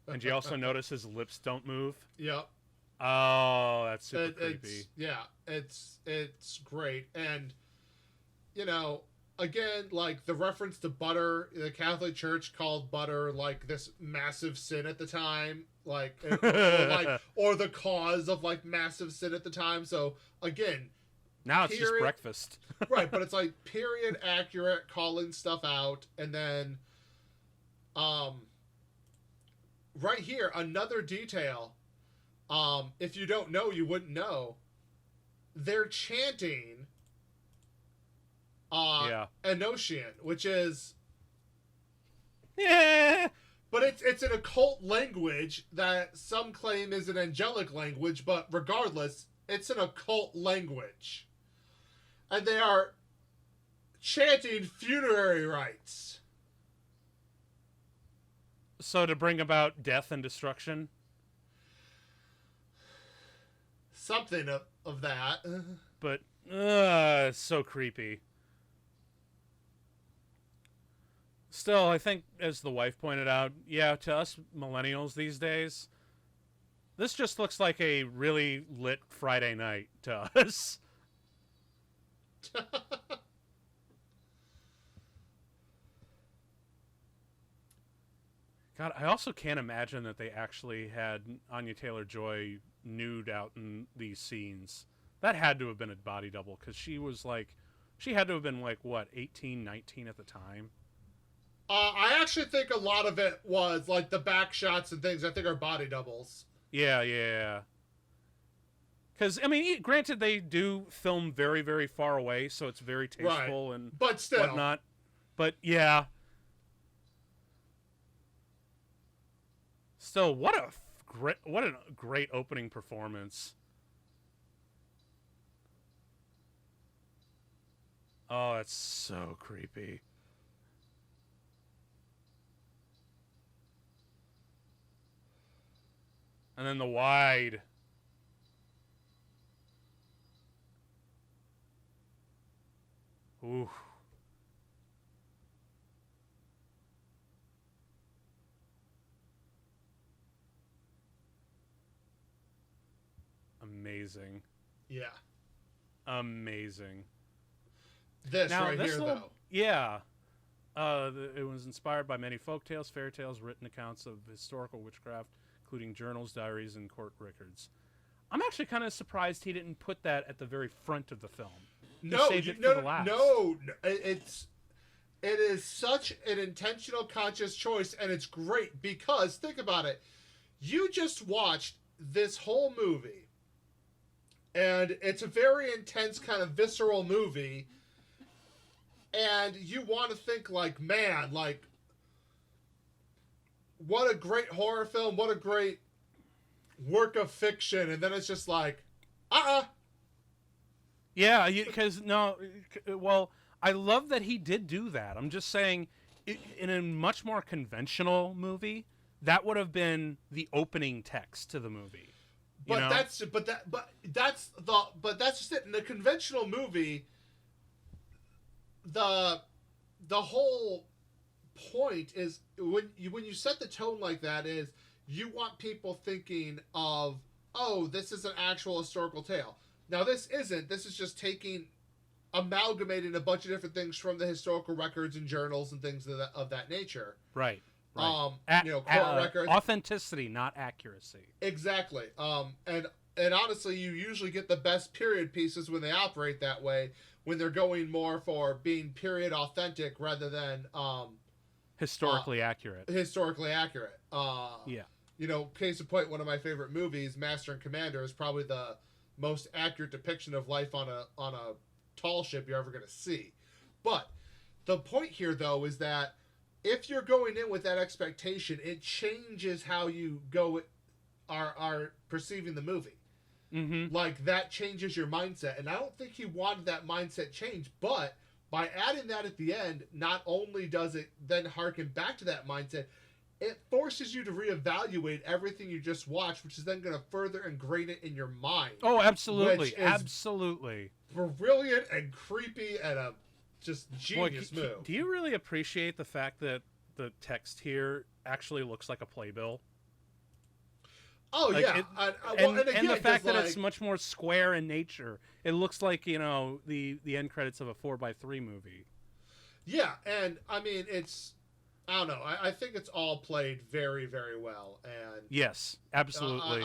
And you also notice his lips don't move. Yep. Oh, that's super creepy. It's great. And, you know, again, like the reference to butter, the Catholic Church called butter like this massive sin at the time, like, or the cause of like massive sin at the time. So again, now it's just breakfast. Right, but it's like period accurate, calling stuff out. And then, right here, another detail. If you don't know, you wouldn't know. They're chanting Enochian, which is but it's an occult language that some claim is an angelic language, but regardless, it's an occult language. And they are chanting funerary rites. So to bring about death and destruction? Something of that. But, it's so creepy. Still, I think, as the wife pointed out, yeah, to us millennials these days, this just looks like a really lit Friday night to us. God, I also can't imagine that they actually had Anya Taylor-Joy nude out in these scenes. That had to have been a body double, because she had to have been like, what, 18, 19 at the time? I actually think a lot of it was like the back shots and things I think are body doubles. Yeah. Because, I mean, granted, they do film very, very far away, so it's very tasteful and but still. Whatnot. But, yeah. Still, what a great opening performance. Oh, it's so creepy. And then the wide. Ooh. Amazing. Yeah. Amazing. This now, right here, though. Yeah. It was inspired by many folktales, fairy tales, written accounts of historical witchcraft, including journals, diaries, and court records. I'm actually kind of surprised he didn't put that at the very front of the film. No, it is such an intentional, conscious choice, and it's great because, think about it, you just watched this whole movie, and it's a very intense, kind of visceral movie, and you want to think, like, man, like, what a great horror film, what a great work of fiction, and then it's just like, Yeah, because, well, I love that he did do that. I'm just saying, in a much more conventional movie, that would have been the opening text to the movie. But that's just it. In the conventional movie, the whole point is when you set the tone like that is you want people thinking of, oh, this is an actual historical tale. Now this isn't. This is just amalgamating a bunch of different things from the historical records and journals and things of that nature. Right. Court records. Authenticity, not accuracy. Exactly. And honestly, you usually get the best period pieces when they operate that way, when they're going more for being period authentic rather than Historically accurate. Historically accurate. Yeah. You know, case in point, one of my favorite movies, Master and Commander, is probably the most accurate depiction of life on a tall ship you're ever going to see. But the point here, though, is that if you're going in with that expectation, it changes how you are perceiving the movie. Mm-hmm. Like, that changes your mindset. And I don't think he wanted that mindset change, but by adding that at the end, not only does it then harken back to that mindset, it forces you to reevaluate everything you just watched, which is then going to further ingrain it in your mind. Oh, absolutely. Absolutely. Brilliant and creepy and a just genius move. Do you really appreciate the fact that the text here actually looks like a playbill? Oh, like yeah. And the fact that it's much more square in nature. It looks like, you know, the end credits of a 4x3 movie. Yeah, and I mean, I don't know. I think it's all played very, very well. And yes, absolutely.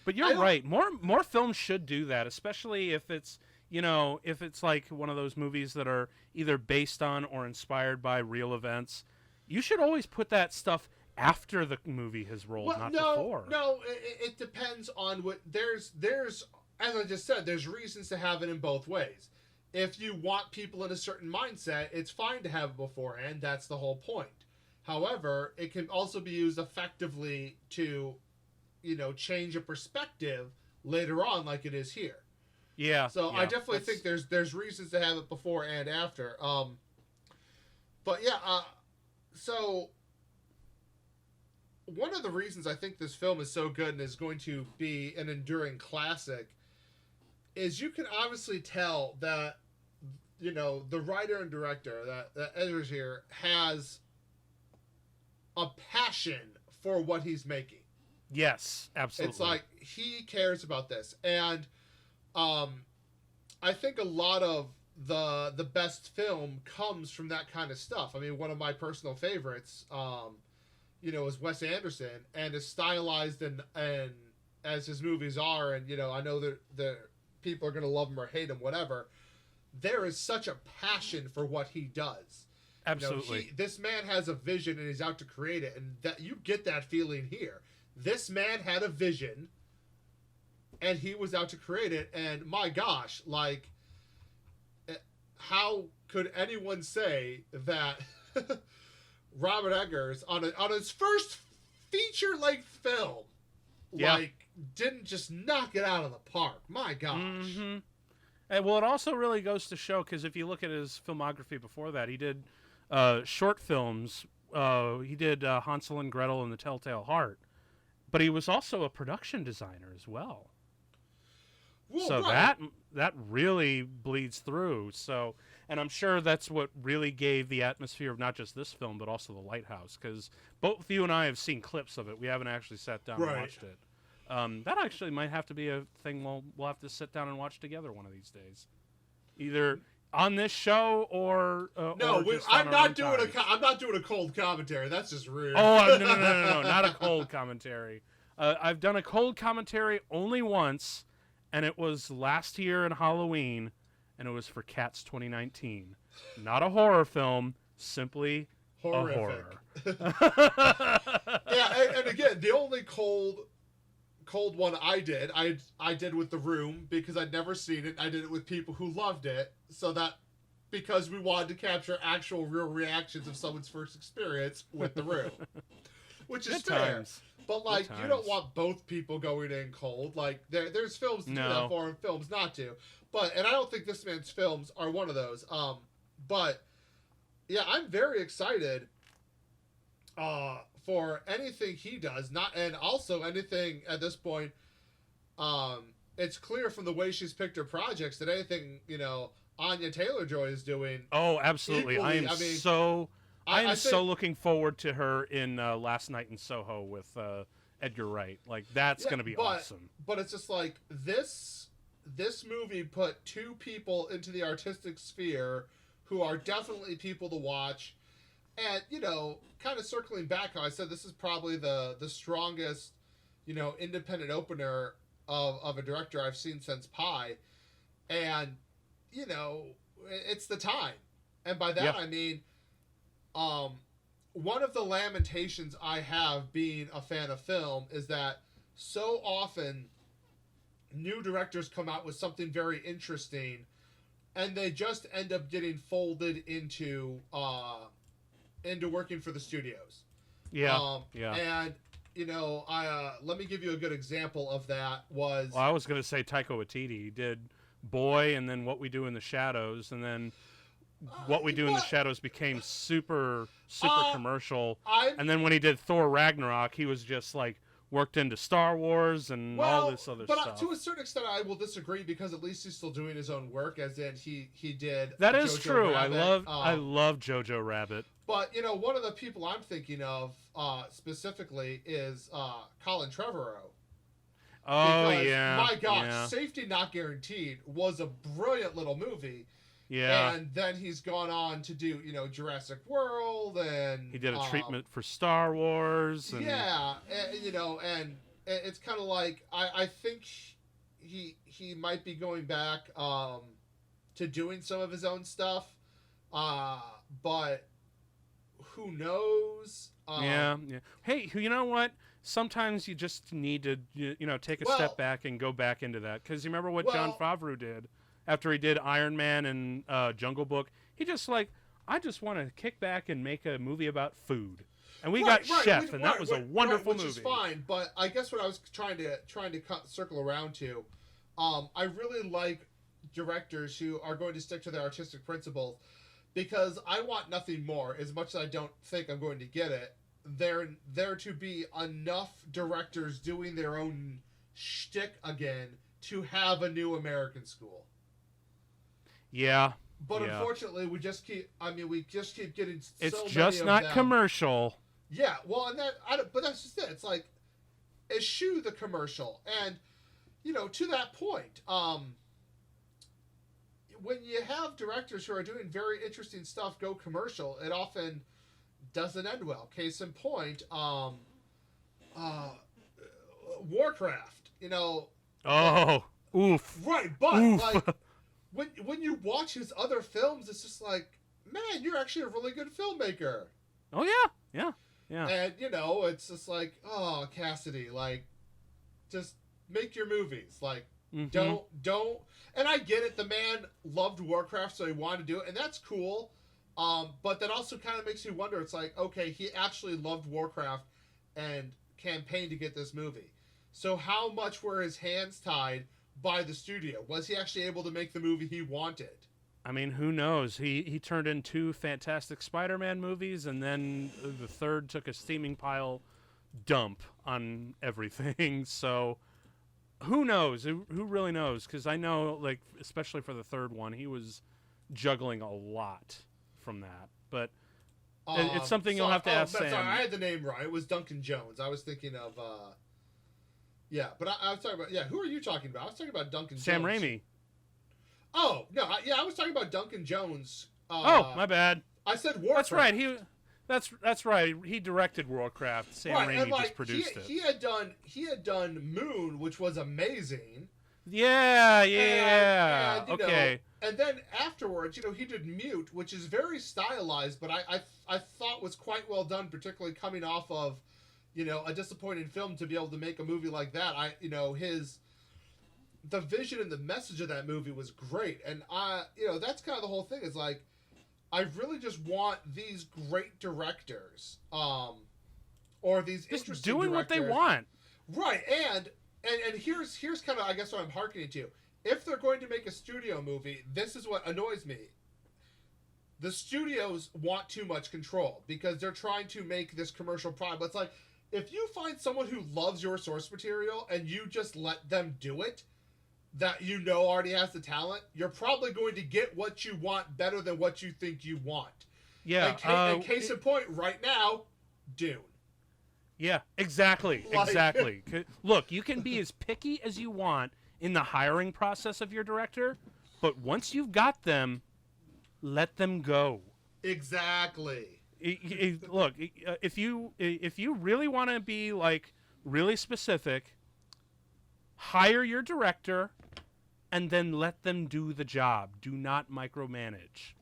But you're right. More films should do that, especially if it's, you know, if it's like one of those movies that are either based on or inspired by real events. You should always put that stuff after the movie has rolled, not before. No, it depends on what there's as I just said, there's reasons to have it in both ways. If you want people in a certain mindset, it's fine to have it beforehand. That's the whole point. However, it can also be used effectively to, you know, change a perspective later on, like it is here. Yeah. So I definitely think there's reasons to have it before and after. But yeah. So one of the reasons I think this film is so good and is going to be an enduring classic is you can obviously tell that, you know, the writer and director, that Ezra's here, has a passion for what he's making. Yes, absolutely. It's like he cares about this. And I think a lot of the best film comes from that kind of stuff. I mean, one of my personal favorites, you know, is Wes Anderson, and as stylized and as his movies are, and, you know, I know that the people are going to love him or hate him, whatever. There is such a passion for what he does. Absolutely. You know, this man has a vision and he's out to create it, and that you get that feeling here. This man had a vision and he was out to create it, and my gosh, like, how could anyone say that Robert Eggers on his first feature-length film, like, didn't just knock it out of the park? My gosh. Mm-hmm. And, well, it also really goes to show, because if you look at his filmography before that, he did short films. He did Hansel and Gretel and the Telltale Heart. But he was also a production designer as well. Well, so right. that really bleeds through. So, and I'm sure that's what really gave the atmosphere of not just this film, but also The Lighthouse, because both you and I have seen clips of it. We haven't actually sat down and watched it. That actually might have to be a thing we'll have to sit down and watch together one of these days, either on this show or I'm not doing a cold commentary. That's just rude. Oh no, not a cold commentary. I've done a cold commentary only once, and it was last year in Halloween, and it was for Cats 2019. Not a horror film, simply horrific. A horror. Yeah, and again, the only cold one I did with The Room, because I'd never seen it. I did it with people who loved it, so that because we wanted to capture actual real reactions of someone's first experience with The Room, which is fair. But like, you don't want both people going in cold. Like, there's films to do that for and films not to. And I don't think this man's films are one of those. But yeah, I'm very excited for anything he does, and also anything at this point. It's clear from the way she's picked her projects that anything, you know, Anya Taylor-Joy is doing. Oh, absolutely! I am so looking forward to her in Last Night in Soho with Edgar Wright. Like, that's going to be awesome. But it's just like this movie put two people into the artistic sphere who are definitely people to watch. And, you know, kind of circling back, how I said this is probably the strongest, you know, independent opener of a director I've seen since Pi. And it's the time. And by that, Yeah. I mean, one of the lamentations I have being a fan of film is that so often new directors come out with something very interesting and they just end up getting folded into working for the studios. Yeah. Yeah. And I let me give you a good example of that. Well, I was going to say Taika Waititi. He did Boy, and then What We Do in the Shadows, and then What We Do in the Shadows became super commercial. And then when he did Thor Ragnarok, he was just like worked into Star Wars and all this other stuff. But to a certain extent, I will disagree because at least he's still doing his own work. As in, he did. That is Jojo true. Rabbit. I love Jojo Rabbit. But one of the people I'm thinking of specifically is Colin Trevorrow. Oh, because, yeah. My gosh, yeah. Safety Not Guaranteed was a brilliant little movie. Yeah. And then he's gone on to do, Jurassic World, and he did a treatment for Star Wars. And... Yeah, and it's kind of like I think he might be going back to doing some of his own stuff, but who knows? Yeah. Hey, you know what? Sometimes you just need to, take a step back and go back into that. Because you remember what Jon Favreau did after he did Iron Man and Jungle Book? He just I just want to kick back and make a movie about food. And we got Chef, and that was a wonderful movie. Which is fine, but I guess what I was trying to circle around to, I really like directors who are going to stick to their artistic principles, because I want nothing more. As much as I don't think I'm going to get it, there to be enough directors doing their own shtick again to have a new American school. Yeah. But unfortunately, we just keep getting. It's just not commercial. Yeah, well, and but that's just it. It's like, eschew the commercial, and to that point, when you have directors who are doing very interesting stuff go commercial, it often doesn't end well. Case in point, Warcraft. Oh, oof. Right, but oof. when you watch his other films, it's just like, man, you're actually a really good filmmaker. Oh yeah. And it's just like, oh, Cassidy, just make your movies. Don't. And I get it. The man loved Warcraft, so he wanted to do it, and that's cool. But that also kind of makes you wonder. It's like, okay, he actually loved Warcraft and campaigned to get this movie. So how much were his hands tied by the studio? Was he actually able to make the movie he wanted? I mean, who knows? He turned in 2 fantastic Spider-Man movies, and then the third took a steaming pile dump on everything. So who knows? Who really knows? Because I know, especially for the third one, he was juggling a lot from that. But it's something you'll have to ask Sam. Sorry, I had the name wrong. It was Duncan Jones. I was thinking of... yeah, but I was talking about... Yeah, who are you talking about? I was talking about Duncan Sam Jones. Raimi. Oh, no, I was talking about Duncan Jones. My bad. I said Warcraft. That's right. That's right. He directed Warcraft. Sam Raimi just produced it. He had done Moon, which was amazing. Yeah. And, okay. And then afterwards, he did Mute, which is very stylized, but I thought was quite well done, particularly coming off of, a disappointing film, to be able to make a movie like that. The vision and the message of that movie was great. And that's kind of the whole thing, is like, I really just want these great directors, or these just interesting doing directors, what they want. Right. And here's kind of, I guess, what I'm hearkening to. If they're going to make a studio movie, this is what annoys me. The studios want too much control because they're trying to make this commercial product. But it's like, if you find someone who loves your source material and you just let them do it, that already has the talent, you're probably going to get what you want better than what you think you want. Yeah. And case in point, right now, Dune. Yeah, exactly. Exactly. Look, you can be as picky as you want in the hiring process of your director, but once you've got them, let them go. Exactly. Look, if you really want to be really specific, hire your director and then let them do the job. Do not micromanage.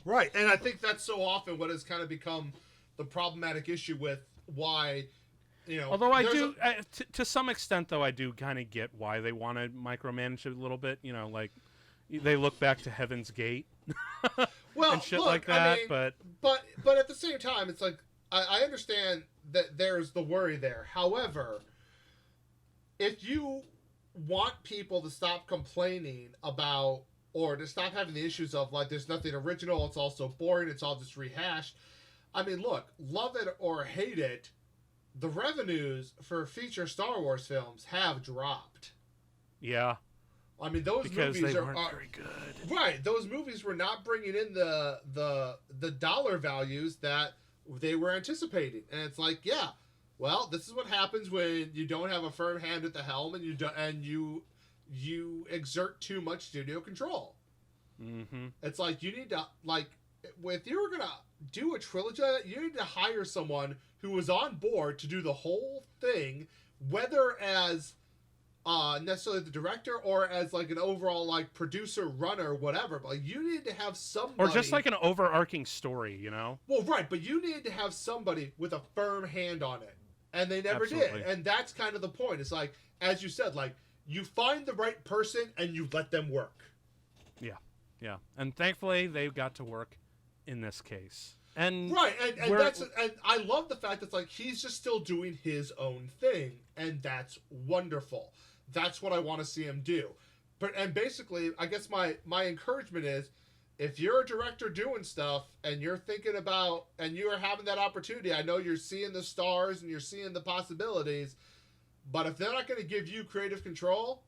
Right, and I think that's so often what has kind of become the problematic issue with why, Although to some extent, though, I do kind of get why they want to micromanage it a little bit. Like they look back to Heaven's Gate well, and shit like that. But at the same time, it's like I understand that there's the worry there. However, if you want people to stop complaining about or to stop having the issues of like there's nothing original, it's all so boring, it's all just rehashed. I mean, look, love it or hate it, the revenues for feature Star Wars films have dropped. Yeah. I mean, those because movies they are weren't very good. Right, those movies were not bringing in the dollar values that they were anticipating. And it's like, yeah, well, this is what happens when you don't have a firm hand at the helm and you exert too much studio control. Mm-hmm. It's like you need to if you were gonna do a trilogy, you need to hire someone who was on board to do the whole thing, whether as necessarily the director or as like an overall like producer, runner, whatever. But you need to have somebody, or just like an overarching story, Well, right, but you need to have somebody with a firm hand on it, and they never Absolutely. did. And that's kind of the point. It's like, as you said, like you find the right person and you let them work. Yeah, and thankfully they got to work in this case. And right, and I love the fact that like he's just still doing his own thing, and that's wonderful. That's what I want to see him do. And basically, I guess my encouragement is, if you're a director doing stuff and you're thinking about and you are having that opportunity, I know you're seeing the stars and you're seeing the possibilities, but if they're not going to give you creative control,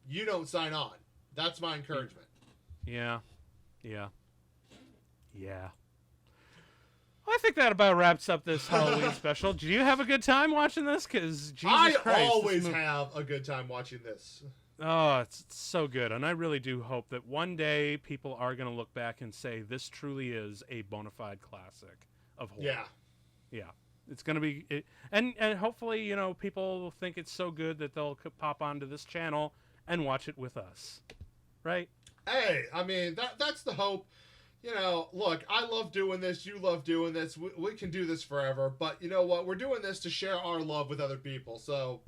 you don't sign on. That's my encouragement. Yeah. I think that about wraps up this Halloween special. Did you have a good time watching this? Because I always have a good time watching this. Oh, it's so good. And I really do hope that one day people are going to look back and say, this truly is a bona fide classic of horror. Yeah. It's going to be... And hopefully, people will think it's so good that they'll pop onto this channel and watch it with us. Right? Hey, I mean, that's the hope. Look, I love doing this. You love doing this. We can do this forever. But you know what? We're doing this to share our love with other people. So...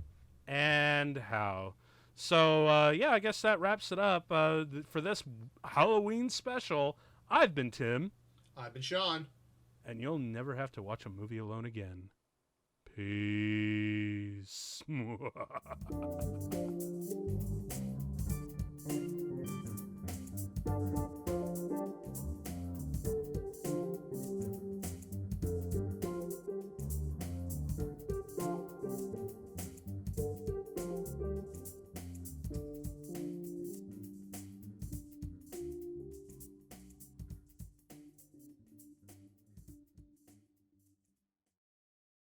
And how... So, I guess that wraps it up for this Halloween special. I've been Tim. I've been Sean. And you'll never have to watch a movie alone again. Peace.